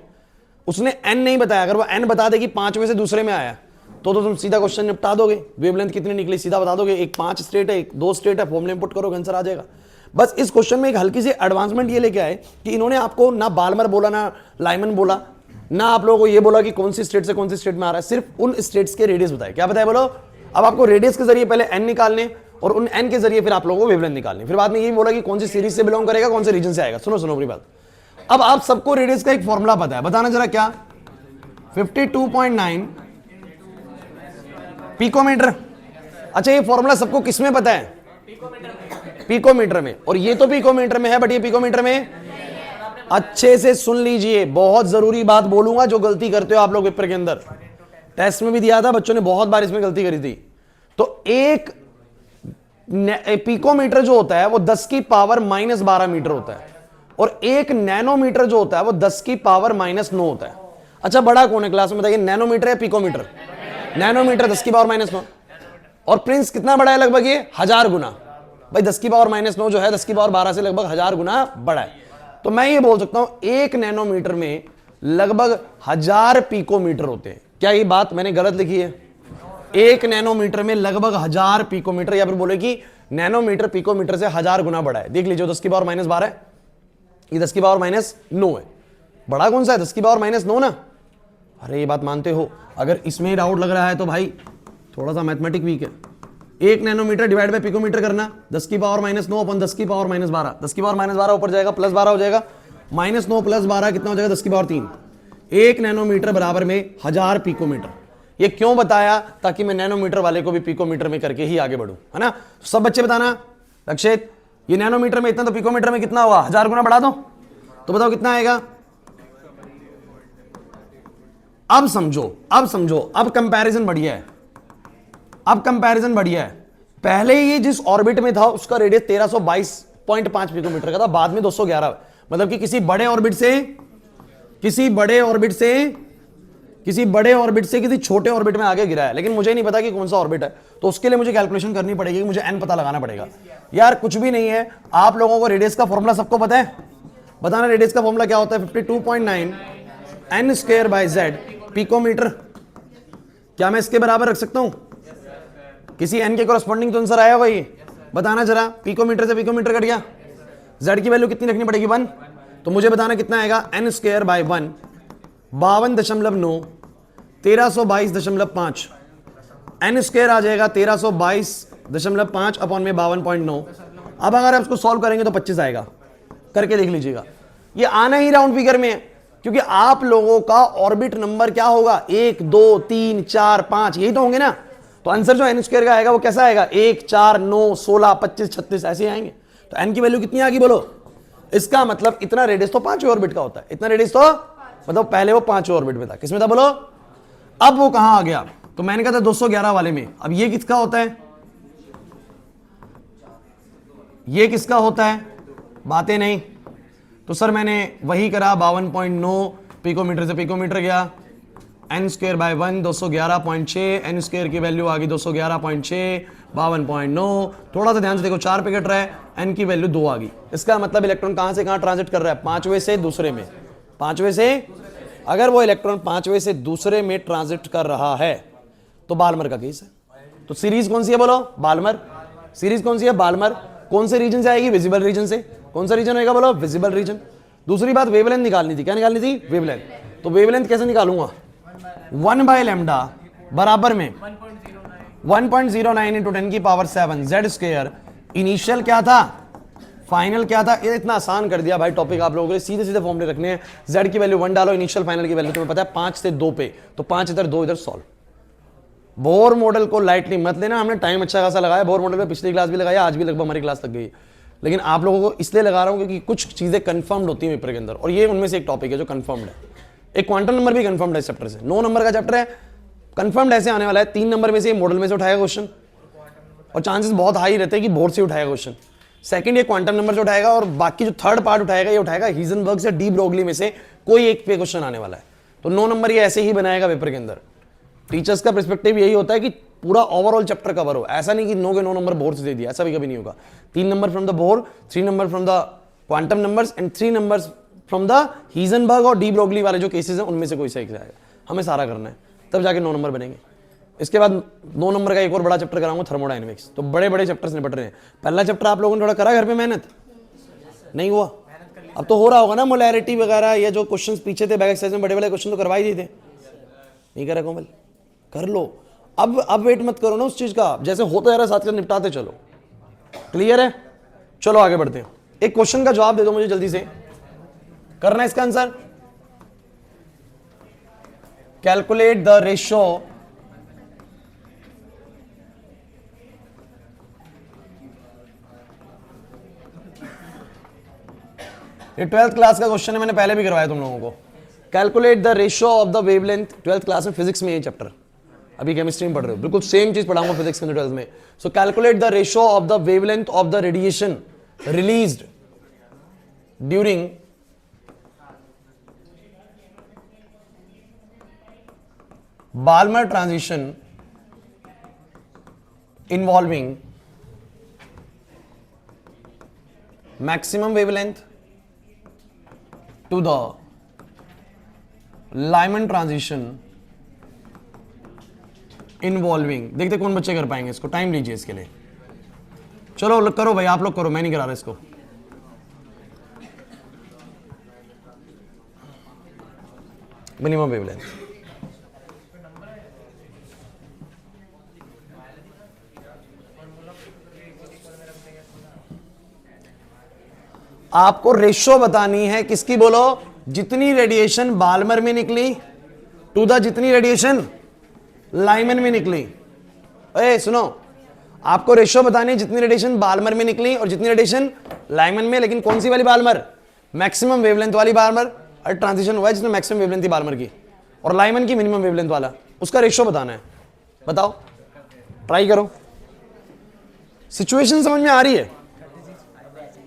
Speaker 2: उसने एन नहीं बताया। अगर वो एन बता दे कि 5 में से दूसरे में आया तो तुम सीधा क्वेश्चन निपटा दोगे। वेवलेंथ कितनी निकली सीधा बता दोगे। एक 5 स्टेट है, एक 2 स्टेट है, फॉर्मूले में पुट करोगे, आंसर आ जाएगा। बस इस क्वेश्चन में एक हल्की सी एडवांसमेंट ये लेके आए कि इन्होंने आपको ना बाल्मर बोला, ना लाइमन बोला, ना आप लोगों को ये बोला कि कौन सी स्टेट से कौन सी स्टेट में आ रहा है, सिर्फ उन स्टेट्स के रेडियस बताए। क्या बताया बोलो? अब आपको रेडियस के जरिए पहले एन निकालने, और उन एन के जरिए फिर आप लोगों को वेवलेंथ निकालनी, फिर बाद में ये बोला कि कौन सी सीरीज से बिलोंग करेगा, कौन से रीजन से आएगा। सुनो पूरी बात। अब आप सबको रेडियस का एक फॉर्मूला पता है, बताना जरा क्या? 52.9 पिकोमीटर। अच्छा, ये फॉर्मूला सबको किस में पता है? पिकोमीटर में। और ये तो पिकोमीटर में है, बट ये पिकोमीटर में अच्छे से सुन लीजिए, बहुत जरूरी बात बोलूंगा जो गलती करते हो आप लोग पेपर के अंदर। टेस्ट में भी दिया था, बच्चों ने बहुत बार इसमें गलती करी थी। तो एक पिकोमीटर जो होता है वो 10 की पावर -12 मीटर होता है, और एक नैनोमीटर जो होता है वो 10 की पावर -9 होता है। अच्छा, बड़ा कौन है क्लास में बताइए, नैनोमीटर या पिकोमीटर? नैनोमीटर 10 की पावर -9। और प्रिंस कितना बड़ा है? लगभग ये 1000 गुना। भाई 10 की पावर -9 जो है 10 की पावर 12 से लगभग 1000 गुना बड़ा है। तो मैं ये बोल सकता हूं एक नैनोमीटर में लगभग 1000 पिकोमीटर होते हैं। क्या ये बात मैंने गलत लिखी है? एक नैनोमीटर में लगभग 1000 पिकोमीटर, या फिर बोले कि नैनोमीटर पिकोमीटर से 1000 गुना बड़ा है। देख लीजिए, 10 की पावर -12 है, ये 10 की पावर -9 है। बड़ा कौन सा है? 10 की पावर -9 ना। अरे ये बात मानते हो? अगर इसमें ही डाउट लग रहा है तो भाई थोड़ा सा मैथमेटिक वीक है। एक नैनोमीटर डिवाइड बाय पिकोमीटर करना, 10 की पावर -9 अपन 10 की पावर -12, 10 की पावर -12 ऊपर जाएगा, +12 हो जाएगा, -9 + 12 कितना हो जाएगा? 10 की पावर 3। एक नैनोमीटर बराबर में 1000 पिकोमीटर। ये क्यों बताया? ताकि मैं नैनोमीटर वाले को भी पिकोमीटर में करके ही आगे बढ़ूं, है ना? सब बच्चे बताना। रक्षित, ये नैनोमीटर में इतना तो पिकोमीटर में कितना हुआ? 1000 गुना बढ़ा दो तो बताओ कितना आएगा? अब समझो, अब कंपैरिजन बढ़िया है। अब कंपैरिजन बढ़िया है। पहले ये जिस ऑर्बिट में था उसका रेडियस 1322.5 पिकोमीटर का था, बाद में 211। मतलब कि किसी बड़े ऑर्बिट से किसी छोटे ऑर्बिट में आगे गिरा है। लेकिन मुझे नहीं पता कि कौन सा ऑर्बिट है, तो उसके लिए मुझे कैलकुलेशन करनी पड़ेगी, मुझे एन पता लगाना पड़ेगा। यार कुछ भी नहीं है, आप लोगों को रेडियस का फॉर्मूला सबको पता है? बताना रेडियस का फॉर्मूला क्या होता है? 52.9 n² z पिकोमीटर। क्या मैं इसके बराबर रख सकता हूं? किसी n के कॉरस्पॉन्डिंग तो आंसर आया वही। बताना जरा, पिकोमीटर से पिकोमीटर कट गया, z की वैल्यू कितनी रखनी पड़ेगी? 1। तो मुझे बताना कितना आएगा? n² / 1 52.9 1322.5 n² आ जाएगा 1322.5 अपॉन में 52.9। अब अगर आप इसको सॉल्व करेंगे तो 25 आएगा। करके देख लीजिएगा, ये आना ही राउंड फिगर में है, क्योंकि आप लोगों का ऑर्बिट नंबर क्या होगा? 1 2 3 4 5 यही तो होंगे ना। तो आंसर जो n² का आएगा वो कैसा आएगा? 1 4 9 16 25 36 ऐसे आएंगे। तो एन की वैल्यू कितनी आ गई बोलो? इसका मतलब इतना रेडियस तो 5 ऑर्बिट का होता है, इतना रेडियस तो मतलब पहले वो 5 ऑर्बिट में था, किसमें था बोलो? अब वो कहां आ गया? तो मैंने कहा था 211 वाले में। अब ये किसका होता है? ये किसका होता है? बातें नहीं। तो सर मैंने वही करा, 52.9 पिकोमीटर से पिकोमीटर गया, n square by 1 211.6, n square की वैल्यू आ गई 211.6, 52.9। थोड़ा सा ध्यान से देखो, 4 पे कट रहा है, एन की वैल्यू 2 आ गई। इसका मतलब इलेक्ट्रॉन कहां से कहां ट्रांजिट कर रहा है? 5वें से दूसरे में। 5वें से, अगर वो इलेक्ट्रॉन 5वें से दूसरे में ट्रांजिट कर रहा है तो बाल्मर का केस है। तो सीरीज कौन सी है बोलो? बाल्मर। सीरीज कौन सी है? बाल्मर। कौन से रीजन से आएगी? विजिबल रीजन से। कौन सा रीजन होगा बोलो? Visible region. दूसरी बात, वेवलेंथ निकालनी थी। क्या निकालनी थी? वेवलेंथ। तो वेवलेंथ कैसे निकालूंगा? 1/λ बराबर में 1.09 इंटू 10 की पावर 7 जेड स्क्वायर। इनिशियल क्या था, फाइनल क्या था? ये इतना आसान कर दिया भाई टॉपिक आप लोगों के लिए, सीधे सीधे फॉर्मूले रखने हैं। जेड की वैल्यू 1 डालो, इनिशियल फाइनल की वैल्यू तुम्हें पता है 5 से 2 पे, तो 5 इधर 2 इधर, सॉल्व। बोर मॉडल को लाइटली मत लेना, हमने टाइम अच्छा खासा लगाया बोर मॉडल में, पिछली क्लास भी लगाया, आज भी लगभग हमारी क्लास लग गई। लेकिन आप लोगों को इसलिए लगा रहा हूं क्योंकि कुछ चीजें कंफर्म्ड होती हैं पेपर के अंदर, और ये उनमें से एक टॉपिक है जो कंफर्म्ड है। एक क्वांटम नंबर भी कंफर्म्ड है इस चैप्टर से, 9 नंबर का चैप्टर है, कंफर्म्ड ऐसे आने वाला है 3 नंबर में से मॉडल में से उठाएगा क्वेश्चन, और चांसेस बहुत हाई रहते हैं कि बोर्ड से उठाएगा क्वेश्चन। सेकंड ये क्वांटम नंबर से उठाएगा, और बाकी जो थर्ड पार्ट उठाएगा ये उठाएगा हीजनबर्ग से डी ब्रोगली में से कोई एक पे क्वेश्चन आने वाला है। तो 9 नंबर ये ऐसे ही बनाएगा पेपर के अंदर। टीचर्स का पर्सपेक्टिव यही होता है कि पूरा ओवरऑल चैप्टर कवर हो, ऐसा नहीं कि 9 के 9 नंबर बोर्ड से दे दिया, ऐसा भी कभी नहीं होगा। 3 number from the board, 3 number from the quantum numbers and 3 numbers from the Heisenberg और डी ब्रोगली वाले जो केसेस हैं उनमें से कोई सही जाएगा। हमें सारा करना है, तब जाके 9 नंबर बनेंगे। इसके बाद 9 नंबर का एक और बड़ा चैप्टर कराऊंगा, थर्मोडायनेमिक्स। तो बड़े बड़े चैप्टर्स निपट रहे हैं। पहला चैप्टर आप लोगों ने थोड़ा करा घर पे, मेहनत नहीं हुआ, अब तो हो रहा होगा ना, मोलैरिटी वगैरह, ये जो क्वेश्चंस पीछे थे बैक एक्सरसाइज में, बड़े बड़े क्वेश्चन तो करवा ही दिए थे, नहीं करा कोमल? कर लो। अब वेट मत करो ना उस चीज का, जैसे होता जा रहा है साथ में निपटाते चलो। क्लियर है? चलो आगे बढ़ते हैं। एक क्वेश्चन का जवाब दे दो मुझे जल्दी से, करना है इसका आंसर। कैलकुलेट द रेशियो ये 12th क्लास का क्वेश्चन है, मैंने पहले भी करवाया तुम लोगों को। Calculate the ratio of the wavelength, 12th class में फिजिक्स में ये चैप्टर, अभी केमिस्ट्री में पढ़ रहे हो, बिल्कुल सेम चीज पढ़ाऊंगा फिजिक्स के 12th में। So calculate the ratio of the wavelength of the radiation released during Balmer transition involving maximum wavelength to the Lyman transition involving, देखते कौन बच्चे कर पाएंगे इसको, टाइम लीजिए इसके लिए। चलो करो भाई, आप लोग करो, मैं नहीं करा रहा इसको। मिनिमम वेवलेंथ, आपको रेशियो बतानी है किसकी बोलो? जितनी रेडिएशन बाल्मर में निकली टू द जितनी रेडिएशन लाइमन में निकली। ए सुनो, आपको रेशियो बतानी है जितनी रेडिएशन बाल्मर में निकली और जितनी रेडिएशन लाइमन में, लेकिन कौन सी वाली बाल्मर? मैक्सिमम वेवलेंथ वाली बाल्मर। और ट्रांजिशन हुआ है जिसमें मैक्सिमम वेवलेंथ थी बाल्मर की, और लाइमन की मिनिमम वेवलेंथ वाला, उसका रेशियो बताना है। बताओ, ट्राई करो। सिचुएशन समझ में आ रही है?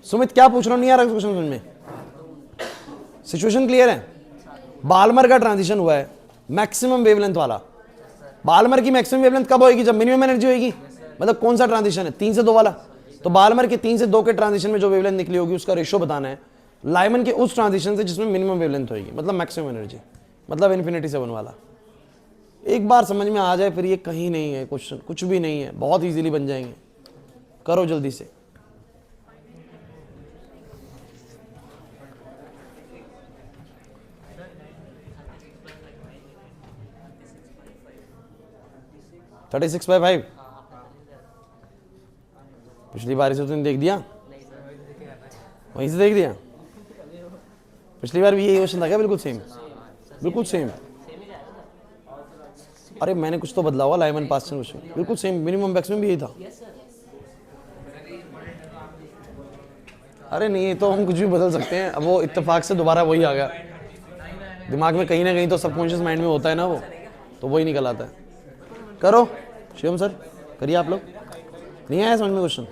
Speaker 2: सुमित क्या पूछ रहा हूं, नहीं आ रहा क्वेश्चन समझ में? सिचुएशन क्लियर है? बाल्मर का ट्रांजिशन हुआ है मैक्सिमम वेवलेंथ वाला। बाल्मर की मैक्सिमम वेवलेंथ कब होगी? जब मिनिमम एनर्जी होगी। मतलब कौन सा ट्रांजिशन है? 3 से 2 वाला। तो बाल्मर के 3 से 2 के ट्रांजिशन में जो वेवलेंथ निकली होगी उसका रेशियो बताना है लाइमन के उस ट्रांजिशन से जिसमें मिनिमम वेवलेंथ होगी, मतलब मैक्सिमम एनर्जी, मतलब इन्फिनिटी 7 वाला। एक बार समझ में आ जाए फिर ये कहीं नहीं है क्वेश्चन, कुछ भी नहीं है, बहुत इजीली बन जाएंगे। करो जल्दी से। थर्टी 36/5 पिछली बार से तुमने देख दिया, वहीं से देख दिया। पिछली बार भी यही क्वेश्चन था क्या? बिल्कुल सेम, बिल्कुल सेम। अरे मैंने कुछ तो बदला हुआ, लाइमन पास क्वेश्चन बिल्कुल सेम, मिनिमम मैक्सिमम भी यही था। अरे नहीं, तो हम कुछ भी बदल सकते हैं। अब वो इत्तेफाक से दोबारा वही आ गया दिमाग में, कहीं ना कहीं तो सबकॉन्शियस माइंड में होता है ना वो, तो वही निकल आता है। करो शिवम सर, करिए आप लोग। नहीं आया समझ में क्वेश्चन?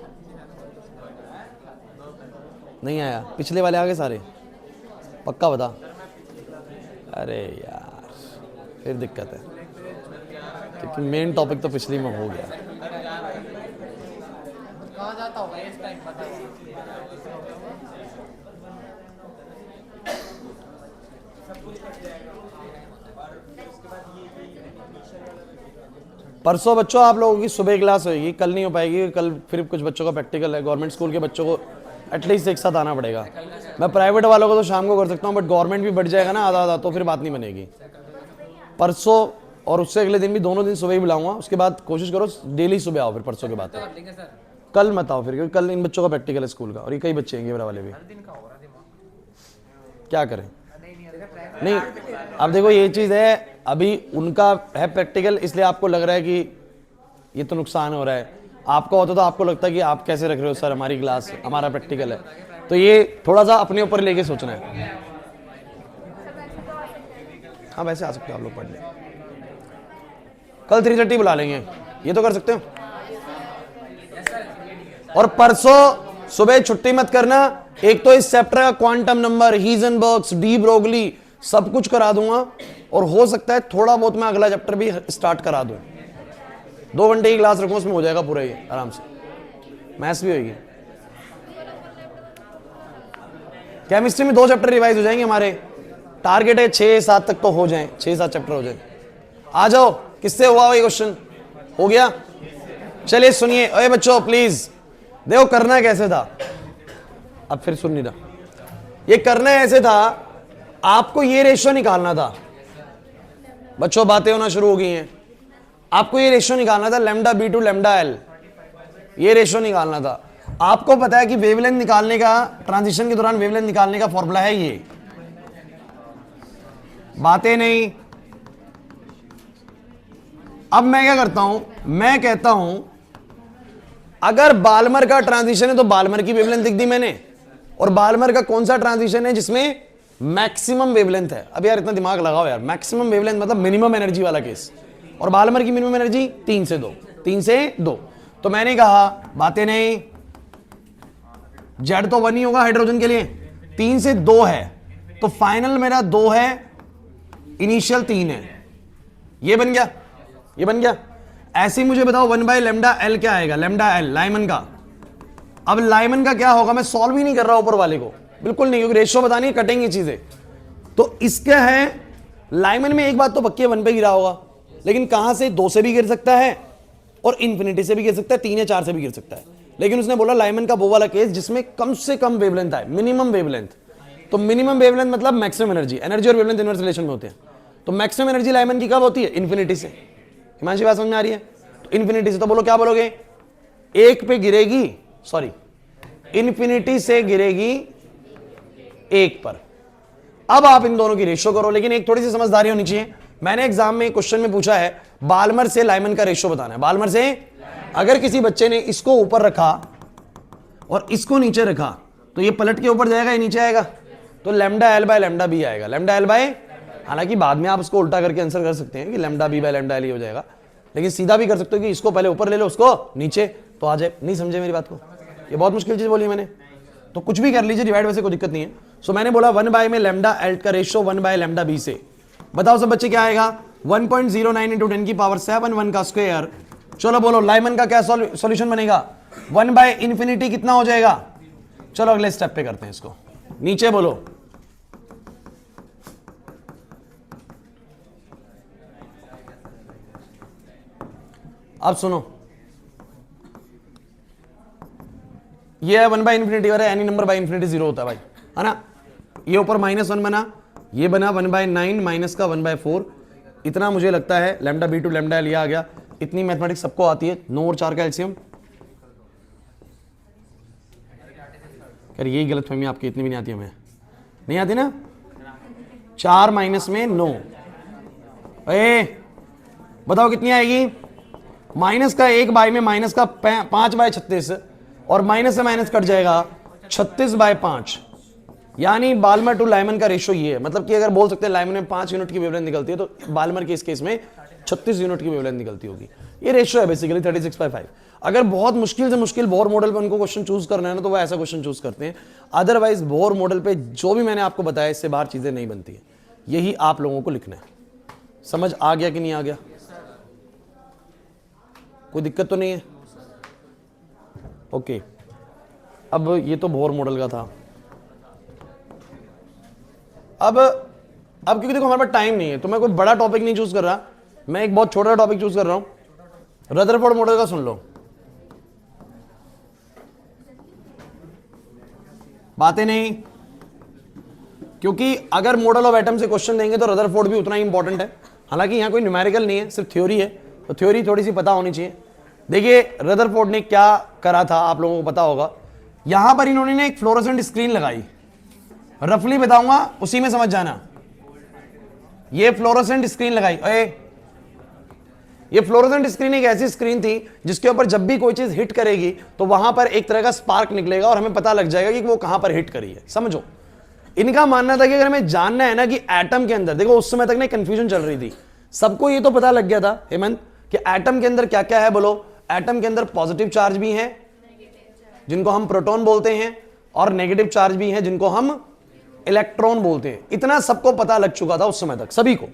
Speaker 2: नहीं आया? पिछले वाले आ गए सारे? पक्का बता। अरे यार फिर दिक्कत है, क्योंकि मेन टॉपिक तो पिछली में हो गया।
Speaker 3: कहाँ जाता होगा इस टाइम बताइए।
Speaker 2: परसों बच्चों आप लोगों की सुबह क्लास होगी, कल नहीं हो पाएगी। कल फिर कुछ बच्चों का प्रैक्टिकल है। गवर्नमेंट स्कूल के बच्चों को एटलीस्ट एक साथ आना पड़ेगा। मैं प्राइवेट वालों को तो शाम को कर सकता हूँ, बट गवर्नमेंट भी बढ़ जाएगा ना आधा आधा, तो फिर बात नहीं बनेगी। परसों और उससे अगले दिन भी, दोनों दिन सुबह ही बुलाऊंगा। उसके बाद कोशिश करो डेली सुबह आओ। फिर परसों के बाद कल मत आओ फिर, क्योंकि कल इन बच्चों का प्रैक्टिकल है स्कूल का, और ये कई बच्चे हैं मेरा वाले भी। क्या करें? नहीं, अब देखो ये चीज़ है, अभी उनका है प्रैक्टिकल, इसलिए आपको लग रहा है कि ये तो नुकसान हो रहा है। आपका होता तो आपको लगता है कि आप कैसे रख रहे हो सर, हमारी क्लास, हमारा प्रैक्टिकल है। तो ये थोड़ा सा अपने ऊपर लेके सोचना है। हाँ वैसे आ सकते हो आप लोग पढ़ने। कल 3:30 बुला लेंगे, ये तो कर सकते हो। और परसों सुबह छुट्टी मत करना। एक तो इस चैप्टर का क्वांटम नंबर, हीजनबर्ग्स, डी ब्रोगली सब कुछ करा दूंगा, और हो सकता है थोड़ा बहुत मैं अगला चैप्टर भी स्टार्ट करा दूं। 2 घंटे की क्लास रखूं, उसमें हो जाएगा पूरा ये आराम से। मैथ्स भी होगी। केमिस्ट्री में 2 चैप्टर रिवाइज हो जाएंगे हमारे। टारगेट है 6-7 तक तो हो जाएं, 6-7 चैप्टर हो जाए। आ जाओ, किससे हुआ ये क्वेश्चन? हो गया? चलिए सुनिए। अरे बच्चों प्लीज देखो, करना कैसे था। अब फिर सुन नहीं रहा। ये करना ऐसे था, आपको ये रेशियो निकालना था। बच्चों बातें होना शुरू हो गई हैं। आपको ये रेशियो निकालना था, lambda B to lambda L, ये रेशियो निकालना था। आपको पता है कि वेवलेंथ निकालने का, ट्रांजिशन के दौरान वेवलेंथ निकालने का फॉर्मूला है ये। बातें नहीं। अब मैं क्या करता हूं, मैं कहता हूं अगर बाल्मर का ट्रांजिशन है तो बाल्मर की वेवलेंथ लिख दी मैंने, और बाल्मर का कौन सा ट्रांजिशन है जिसमें मैक्सिमम वेवलेंथ है। अब यार इतना दिमाग लगाओ यार, मैक्सिमम वेवलेंथ मतलब मिनिमम एनर्जी वाला केस, और बाल्मर की मिनिमम एनर्जी 3 से 2, 3 से 2। तो मैंने कहा बातें नहीं, जेड तो 1 ही होगा हाइड्रोजन के लिए, 3 से 2 है, तो फाइनल मेरा 2 है, इनिशियल 3 है। ये बन गया, ये बन गया। ऐसे ही मुझे बताओ 1/λL क्या आएगा? लैम्डा एल लाइमन का। अब लाइमन का क्या होगा? मैं सॉल्व ही नहीं कर रहा ऊपर वाले को, बिल्कुल नहीं, क्योंकि रेशियो बतानी है, कटेंगी चीजें। तो इसका है लाइमन में एक बात तो पक्की है, 1 पे गिरा होगा, लेकिन कहां से? 2 से भी गिर सकता है, और इंफिनिटी से भी गिर सकता है, 3 या 4 से भी गिर सकता है। लेकिन उसने बोला लाइमन का वो वाला केस जिसमें कम से कम वेवलेंथ आए, मिनिमम वेवलेंथ। तो मिनिमम वेवलेंथ मतलब मैक्सिमम एनर्जी। एनर्जी और वेवलेंथ इनवर्स रिलेशन में होते हैं। तो मैक्सिमम एनर्जी लाइमन की कब होती है? इन्फिनिटी से। हिमांशी बात समझ में आ रही है? तो इन्फिनिटी से। तो बोलो क्या बोलोगे? 1 पे गिरेगी, सॉरी इन्फिनिटी से गिरेगी 1 पर। अब आप इन दोनों की रेशियो करो, लेकिन एक थोड़ी सी समझदारी होनी चाहिए। मैंने एग्जाम में क्वेश्चन में पूछा है बाल्मर से लाइमन का रेशियो बताना है। बाल्मर से अगर किसी बच्चे ने इसको ऊपर रखा और इसको नीचे रखा, तो ये पलट के ऊपर जाएगा, ये नीचे आएगा, तो lambda L by lambda B आएगा। लैम्डा एल बाय, हालांकि बाद में आप उसको उल्टा करके आंसर कर सकते हैं कि lambda B by lambda L ही हो जाएगा, लेकिन सीधा भी कर सकते हो कि इसको पहले ऊपर ले लो, उसको नीचे, तो आ जाए। नहीं समझे मेरी बात को? ये बहुत मुश्किल चीज बोली मैंने, तो कुछ भी कर लीजिए, डिवाइड वैसे कोई दिक्कत नहीं है। सो मैंने बोला 1 में लैम्डा एल का रेशियो 1 लैम्डा बी से। बताओ सब बच्चे क्या आएगा? 1.09 × 10 की पावर 7 1 का स्क्वायर। चलो बोलो लाइमन का क्या सॉल्यूशन बनेगा? 1/∞ कितना हो जाएगा? चलो अगले स्टेप पे करते हैं इसको। नीचे बोलो, अब सुनो, ये है 1/∞ और एनी नंबर बाय इन्फिनिटी 0 होता है भाई, है ना? ये ऊपर -1 बना, ये बना 1/9 माइनस का 1/4। इतना मुझे लगता है lambda B to lambda L आ गया। इतनी मैथमेटिक्स सबको आती है, 9 और 4 का एलसीएम। यार यही गलत फहमी आपकी, इतनी भी नहीं आती हमें, नहीं आती ना? 4 माइनस में 9, बताओ कितनी आएगी? माइनस का 1 बाय में माइनस का 5/36, और माइनस से माइनस कट जाएगा 36/5, यानी बाल्मर टू लाइमन का रेशियो ये है। मतलब कि अगर बोल सकते हैं लाइमन में 5 यूनिट की वेवलेंथ निकलती है, तो बाल्मर के इस केस में 36 यूनिट की वेवलेंथ निकलती होगी। ये रेशियो है बेसिकली 36/5। अगर बहुत मुश्किल से मुश्किल बोर मॉडल पे उनको क्वेश्चन चूज करना है ना, तो वो ऐसा क्वेश्चन चूज करते हैं। अदरवाइज बोर मॉडल पे जो भी मैंने आपको बताया, इससे बाहर चीजें नहीं बनती है। यही आप लोगों को लिखना है। समझ आ गया कि नहीं आ गया? कोई दिक्कत तो नहीं है? ओके, अब ये तो बोर मॉडल का था। अब क्योंकि देखो हमारे पास टाइम नहीं है, तो मैं कोई बड़ा टॉपिक नहीं चूज कर रहा, मैं एक बहुत छोटा टॉपिक चूज कर रहा हूं। रदरफोर्ड मॉडल का सुन लो। बातें नहीं, क्योंकि अगर मॉडल ऑफ एटम से क्वेश्चन देंगे तो रदरफोर्ड भी उतना ही इंपॉर्टेंट है। हालांकि यहां कोई न्यूमेरिकल नहीं है, सिर्फ थ्योरी है, तो थ्योरी थोड़ी सी पता होनी चाहिए। देखिए रदरफोर्ड ने क्या करा था, आप लोगों को पता होगा। यहां पर इन्होंने एक फ्लोरोसेंट स्क्रीन लगाई, रफली बताऊंगा, उसी में समझ जाना। ये फ्लोरोसेंट स्क्रीन लगाई। ये फ्लोरोसेंट स्क्रीन एक ऐसी स्क्रीन थी जिसके ऊपर जब भी कोई चीज हिट करेगी तो वहां पर एक तरह का स्पार्क निकलेगा और हमें पता लग जाएगा कि वो कहां पर हिट करी है। समझो, इनका मानना था कि अगर हमें जानना है ना कि एटम के अंदर, देखो उस समय तक ना कंफ्यूजन चल रही थी, सबको ये तो पता लग गया था हेमंत कि एटम के अंदर क्या क्या है। बोलो, एटम के अंदर पॉजिटिव चार्ज भी है जिनको हम प्रोटॉन बोलते हैं, और नेगेटिव चार्ज भी है जिनको हम इलेक्ट्रॉन बोलते हैं। इतना सबको पता लग चुका था उस समय तक सभी को,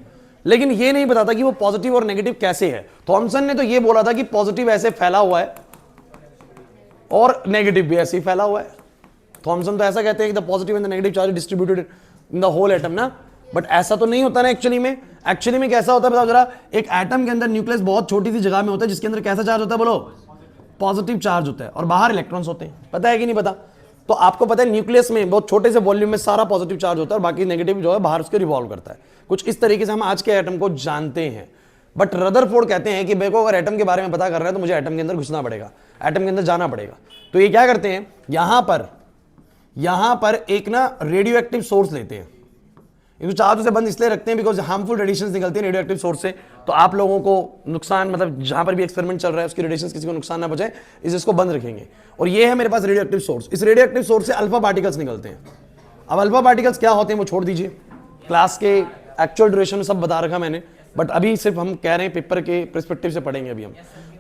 Speaker 2: लेकिन ये नहीं पता था कि वो पॉजिटिव और नेगेटिव कैसे है। थॉमसन ने तो ये बोला था कि पॉजिटिव ऐसे फैला हुआ है और नेगेटिव भी ऐसे ही फैला हुआ है। थॉमसन तो ऐसा कहते हैं कि the positive and the negative charge distributed in the whole atom ना, बट ऐसा तो नहीं होता ना एक्चुअली में। एक्चुअली में कैसा होता है बताओ जरा। एक एटम के अंदर न्यूक्लियस बहुत छोटी सी जगह में होता है, जिसके अंदर कैसा चार्ज होता है, बोलो, पॉजिटिव चार्ज होता है, और बाहर इलेक्ट्रॉन्स होते हैं। पता है कि नहीं पता? तो आपको पता है न्यूक्लियस में बहुत छोटे से वॉल्यूम में सारा पॉजिटिव चार्ज होता है और बाकी नेगेटिव जो है बाहर उसके रिवॉल्व करता है। कुछ इस तरीके से हम आज के एटम को जानते हैं। बट रदरफोर्ड कहते हैं कि मेरे को अगर एटम के बारे में पता करना है तो मुझे एटम के अंदर घुसना पड़ेगा, एटम के अंदर जाना पड़ेगा। तो ये क्या करते हैं, यहां पर एक ना रेडियो एक्टिव सोर्स लेते हैं। इसको चारों से बंद इसलिए रखते हैं बिकॉज हार्मफुल रेडिएशंस निकलती है रेडियो एक्टिव सोर्स से, तो आप लोगों को नुकसान, मतलब जहां पर भी एक्सपेरिमेंट चल रहा है उसकी रेडिएशंस किसी को नुकसान ना पहुंचे, इसको बंद रखेंगे। और ये है मेरे पास रेडियो एक्टिव सोर्स। इस रेडियो एक्टिव सोर्स से अल्फा पार्टिकल्स निकलते हैं। अब अल्फा पार्टिकल्स क्या होते हैं वो छोड़ दीजिए, क्लास के एक्चुअल ड्यूरेशन में सब बता रखा मैंने, बट अभी सिर्फ हम कह रहे हैं पेपर के पर्सपेक्टिव से पढ़ेंगे अभी हम।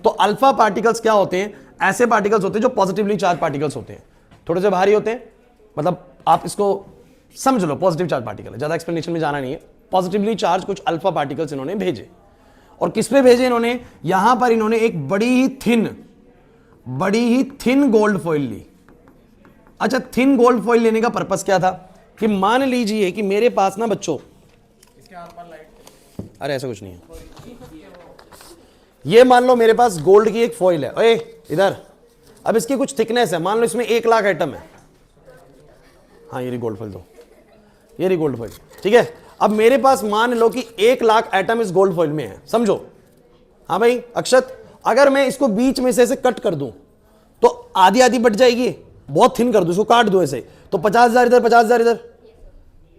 Speaker 2: तो अल्फा पार्टिकल्स क्या होते हैं, ऐसे पार्टिकल्स होते हैं जो पॉजिटिवली चार्ज पार्टिकल्स होते हैं, थोड़े से भारी होते हैं, मतलब आप इसको समझ लो पॉजिटिव चार्ज पार्टिकल है, ज्यादा एक्सप्लेनेशन में जाना नहीं है। पॉजिटिवली चार्ज कुछ अल्फा पार्टिकल्स इन्होंने भेजे, और किस पे भेजे इन्होंने, यहां पर इन्होंने एक बड़ी ही थिन गोल्ड फॉइल ली। अच्छा, थिन गोल्ड फॉइल लेने का पर्पस क्या था कि मान लीजिए कि मेरे पास ना बच्चों, अरे ऐसा कुछ नहीं है, ये मान लो मेरे पास गोल्ड की एक फॉइल है, ओए इधर, अब इसकी कुछ थिकनेस है, मान लो इसमें 1 लाख एटम है। हाँ ये रही गोल्ड फॉइल, दो ये रही गोल्ड फॉइल, ठीक है। अब मेरे पास मान लो कि 1 लाख एटम इस गोल्ड फॉइल में है, समझो। हाँ भाई अक्षत, अगर मैं इसको बीच में से ऐसे कट कर दूं तो आधी आधी बट जाएगी, बहुत थिन कर दूं, इसको काट दूं ऐसे, तो 50,000 इधर, 50,000 इधर,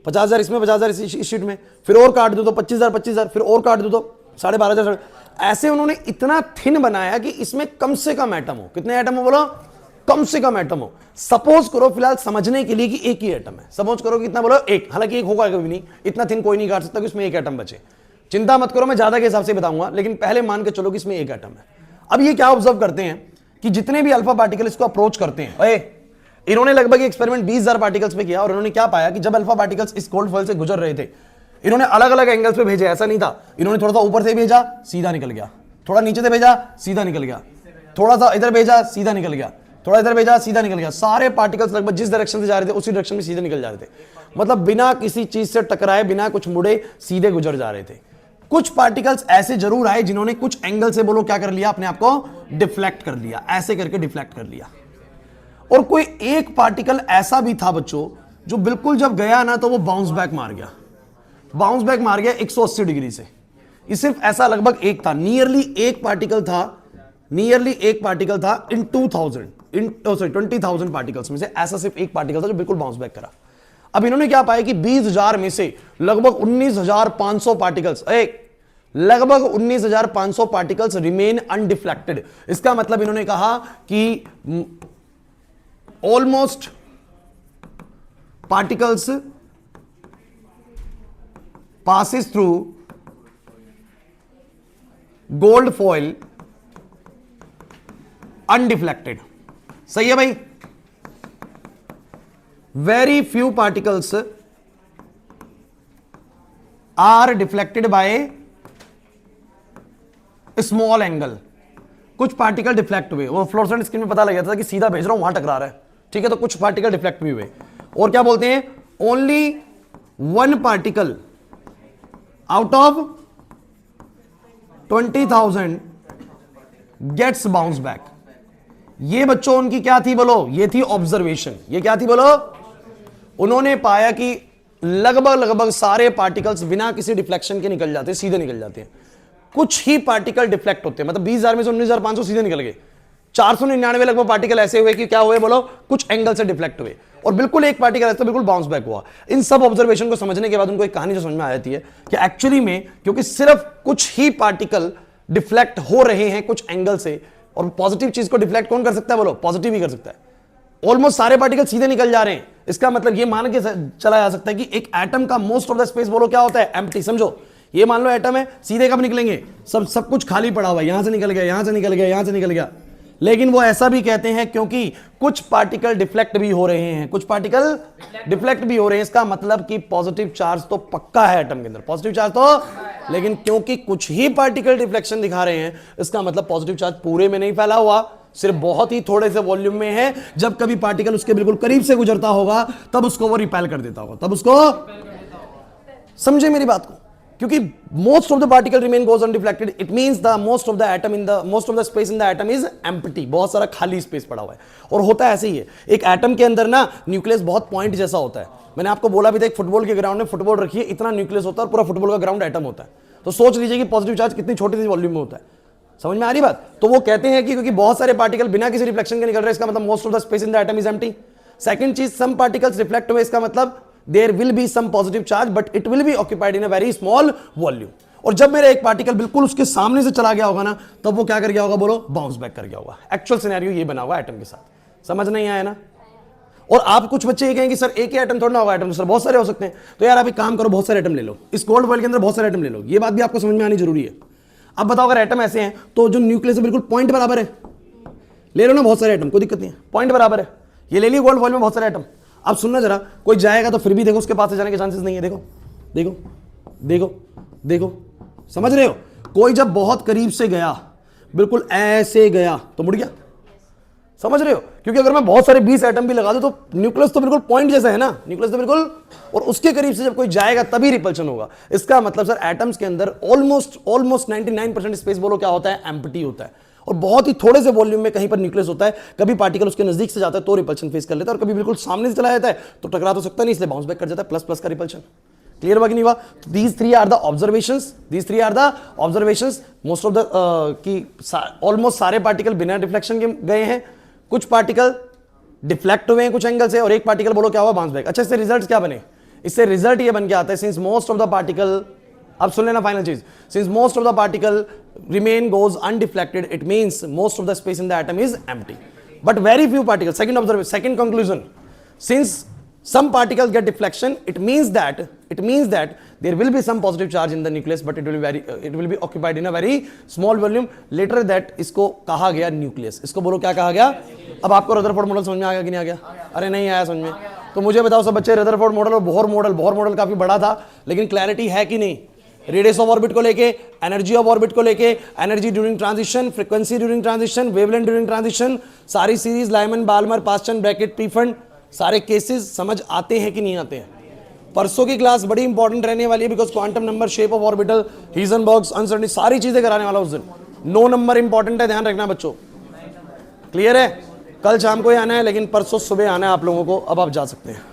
Speaker 2: 50,000 इसमें, 50,000 इस शीट में, फिर और काट दूं तो 25,000, फिर और काट दूं तो 12,500। ऐसे उन्होंने इतना थिन बनाया कि इसमें कम से कम एटम हो। कितने एटम हो बोलो, कम से कम एटम हो। सपोज करो फिलहाल समझने के लिए कि एक ही एटम है, सपोज करो कितना बोलो, एक, हालांकि एक होगा कभी नहीं, इतना थिन कोई नहीं काट सकता कि इसमें एक एटम बचे। चिंता मत करो, मैं ज्यादा के हिसाब से बताऊंगा, लेकिन पहले मान के चलो कि इसमें एक एटम है। अब ये क्या ऑब्जर्व करते हैं कि जितने भी अल्फा पार्टिकल इसको अप्रोच करते हैं, इन्होंने लगभग एक्सपेरिमेंट 20,000 पार्टिकल्स पे किया, और इन्होंने क्या पाया कि जब अल्फा पार्टिकल्स इस गोल्ड फॉइल से गुजर रहे थे, इन्होंने अलग अलग एंगल्स पे भेजे, ऐसा नहीं था। इन्होंने थोड़ा सा ऊपर से भेजा, सीधा निकल गया, थोड़ा नीचे से भेजा, सीधा निकल गया, थोड़ा सा इधर भेजा, सीधा निकल गया, थोड़ा इधर भेजा, सीधा निकल गया। सारे पार्टिकल्स लगभग जिस डायरेक्शन से जा रहे थे उसी डायरेक्शन में सीधे निकल जा रहे थे, मतलब बिना किसी चीज से टकराए, बिना कुछ मुड़े, सीधे गुजर जा रहे थे। कुछ पार्टिकल्स ऐसे जरूर आए जिन्होंने कुछ एंगल से बोलो क्या कर लिया, अपने आप को डिफ्लेक्ट कर लिया, ऐसे करके डिफ्लेक्ट कर लिया। और कोई एक पार्टिकल ऐसा भी था बच्चों जो बिल्कुल जब गया ना तो वो बाउंस बैक मार गया, बाउंस बैक मार गया 180 डिग्री से। ये सिर्फ ऐसा लगभग एक था, नियरली एक पार्टिकल था इन 20,000 पार्टिकल्स में से, ऐसा सिर्फ एक पार्टिकल था जो बिल्कुल बाउंस बैक करा। अब इन्होंने क्या पाया कि 20,000 में से लगभग 19,500 पार्टिकल्स, लगभग 19,500 पार्टिकल्स रिमेन अनडिफ्लेक्टेड। इसका मतलब इन्होंने कहा कि almost particles passes through gold foil undeflected. सही है भाई? Very few particles are deflected by small angle. कुछ पार्टिकल डिफ्लेक्ट हुए, वो फ्लोरोसेंट स्क्रीन में पता लग जाता था कि सीधा भेज रहा हूं वहां टकरा रहा है, ठीक है, तो कुछ पार्टिकल डिफ्लेक्ट भी हुए. और क्या बोलते हैं? Only one particle out of 20,000 gets bounce back. ये बच्चों उनकी क्या थी बोलो? ये थी ऑब्जर्वेशन. ये क्या थी बोलो? उन्होंने पाया कि लगभग सारे पार्टिकल्स बिना किसी डिफ्लेक्शन के निकल जाते, सीधे निकल जाते हैं. कुछ ही पार्टिकल डिफ्लेक्ट होते हैं, मतलब 20,000 में से 19,500 सीधे निकल गए. 499 लगभग पार्टिकल ऐसे हुए कि क्या हुए बोलो? कुछ एंगल से डिफ्लेक्ट हुए, और बिल्कुल एक पार्टिकल ऐसा बिल्कुल बाउंस बैक हुआ. इन सब ऑब्जर्वेशन को समझने के बाद उनको एक कहानी जो समझ में आ जाती है कि एक्चुअली में क्योंकि सिर्फ कुछ ही पार्टिकल डिफ्लेक्ट हो रहे हैं कुछ एंगल से, और पॉजिटिव चीज को डिफ्लेक्ट कौन कर सकता है बोलो? पॉजिटिव ही कर सकता है. ऑलमोस्ट सारे पार्टिकल सीधे निकल जा रहे हैं. इसका मतलब ये मान के चला जा सकता है कि एक एटम का मोस्ट ऑफ द स्पेस बोलो क्या होता है? एम्प्टी. समझो, ये मान लो एटम है, सीधे कब निकलेंगे? सब कुछ खाली पड़ा हुआ है, यहां से निकल गया, यहां से निकल गया, यहां से निकल गया. लेकिन वो ऐसा भी कहते हैं क्योंकि कुछ पार्टिकल डिफ्लेक्ट भी हो रहे हैं, कुछ पार्टिकल डिफ्लेक्ट भी हो रहे हैं. इसका मतलब कि पॉजिटिव चार्ज तो पक्का है एटम के अंदर, पॉजिटिव चार्ज तो, लेकिन क्योंकि कुछ ही पार्टिकल डिफ्लेक्शन दिखा रहे हैं, इसका मतलब पॉजिटिव चार्ज पूरे में नहीं फैला हुआ, सिर्फ बहुत ही थोड़े से वॉल्यूम में है. जब कभी पार्टिकल उसके बिल्कुल करीब से गुजरता होगा तब उसको वो रिपेल कर देता होगा, तब उसको. समझे मेरी बात को? क्योंकि most of the particle remain goes undeflected, it means the most of the space in the atom is empty. बहुत सारा खाली स्पेस पड़ा हुआ है. और होता है ऐसे ही है, एक एटम के अंदर ना न्यूक्लियस बहुत पॉइंट जैसा होता है. मैंने आपको बोला भी था, एक फुटबॉल के ग्राउंड में फुटबॉल रखिए, इतना न्यूक्लियस होता है और पूरा फुटबॉल का ग्राउंड एटम होता है. तो सोच लीजिए कि पॉजिटिव चार्ज कितनी छोटी सी वॉल्यूम में होता है. समझ में आ रही बात? तो वो कहते हैं कि क्योंकि बहुत सारे पार्टिकल बिना किसी रिफ्लेक्शन के निकल रहे हैं, इसका मतलब most of the space in the atom is empty. Second चीज, सम पार्टिकल्स रिफ्लेक्ट हुए, इसका मतलब there will be some positive charge but it will be occupied in a very small volume. और जब मेरा एक पार्टिकल बिल्कुल उसके सामने से चला गया होगा ना, तब वो क्या कर गया होगा बोलो? बाउंस बैक कर गया होगा. एक्चुअल सिनेरियो ये बना हुआ एटम के साथ. समझ नहीं आया ना? और आप कुछ बच्चे ये कहेंगे सर एक ही एटम थोड़ा ना होगा, एटम सर बहुत सारे हो सकते हैं. तो यार आप एक काम करो, बहुत सारे एटम ले लो, इस गोल्ड फॉइल के अंदर बहुत सारे एटम ले लो. ये बात भी आपको समझ में आनी जरूरी है. अब बताओ, अगर एटम ऐसे हैं तो जो न्यूक्लियस है बिल्कुल पॉइंट बराबर है, ले लो ना बहुत सारे एटम, कोई दिक्कत नहीं है, पॉइंट बराबर है. ये ले लिए गोल्ड फॉइल में बहुत सारे एटम. अब सुनना जरा, कोई जाएगा तो फिर भी देखो उसके पास से जाने के चांसेस नहीं है. देखो देखो देखो देखो, समझ रहे हो? कोई जब बहुत करीब से गया, बिल्कुल ऐसे गया, तो मुड़ गया. समझ रहे हो? क्योंकि अगर मैं बहुत सारे 20 एटम भी लगा दूं तो न्यूक्लियस तो बिल्कुल पॉइंट जैसा है ना, न्यूक्लियस तो बिल्कुल, और उसके करीब से जब कोई जाएगा तभी रिपल्शन होगा. इसका मतलब सर एटम्स के अंदर ऑलमोस्ट 99% स्पेस बोलो क्या होता है? एम्प्टी होता है. और बहुत ही थोड़े से वॉल्यूम में कहीं पर न्यूक्लियस होता है. कभी पार्टिकल उसके नजदीक से जाता है तो रिपल्शन फेस कर लेता है, और कभी बिल्कुल सामने से चला जाता है तो टकरा तो सकता नहीं, इसलिए बाउंस बैक कर जाता है. प्लस प्लस का रिपल्शन. क्लियर हुआ कि नहीं हुआ? These three are the observations. Most of the की ऑलमोस्ट सारे पार्टिकल बिना डिफ्लेक्शन के गए हैं, कुछ पार्टिकल डिफ्लेक्ट हुए हैं कुछ एंगल से, और एक पार्टिकल बोलो क्या हुआ? Bounce back. अच्छा, इससे रिजल्ट क्या बने? इससे रिजल्ट ये बन के आता है, since most of the particle, अब सुन लेना फाइनल चीज, since most of the particle remain goes undeflected, it means most of the space in the atom is empty, but very few particles. Second conclusion, since some particles get deflection, it means that there will be some positive charge in the nucleus, but it will be occupied in a very small volume. Later that इसको कहा गया nucleus. इसको बोलो क्या कहा गया? अब आपको रदरफोर्ड मॉडल समझ में आ गया कि नहीं आ गया? अरे नहीं आया समझ में? तो मुझे बताओ सब बच्चे, रदरफोर्ड मॉडल और बोहर मॉडल काफी बड़ा था, लेकिन क्लैरिटी है कि नहीं? रेडियस ऑफ ऑर्बिट को लेके, एनर्जी ऑफ ऑर्बिट को लेके, energy during transition, frequency during transition, wavelength during transition, सारी series, Lyman, Balmer, Paschen, bracket, Pfund, सारे केसेस समझ आते हैं कि नहीं आते हैं? परसों की क्लास बड़ी इंपॉर्टेंट रहने वाली है, because quantum number, shape of orbital, Heisenberg's, uncertainty, सारी चीजें कराने वाला उस दिन. 9 नंबर इंपॉर्टेंट है, ध्यान रखना बच्चों. क्लियर है? कल शाम को ही आना है, लेकिन परसों सुबह आना है आप लोगों को. अब आप जा सकते हैं.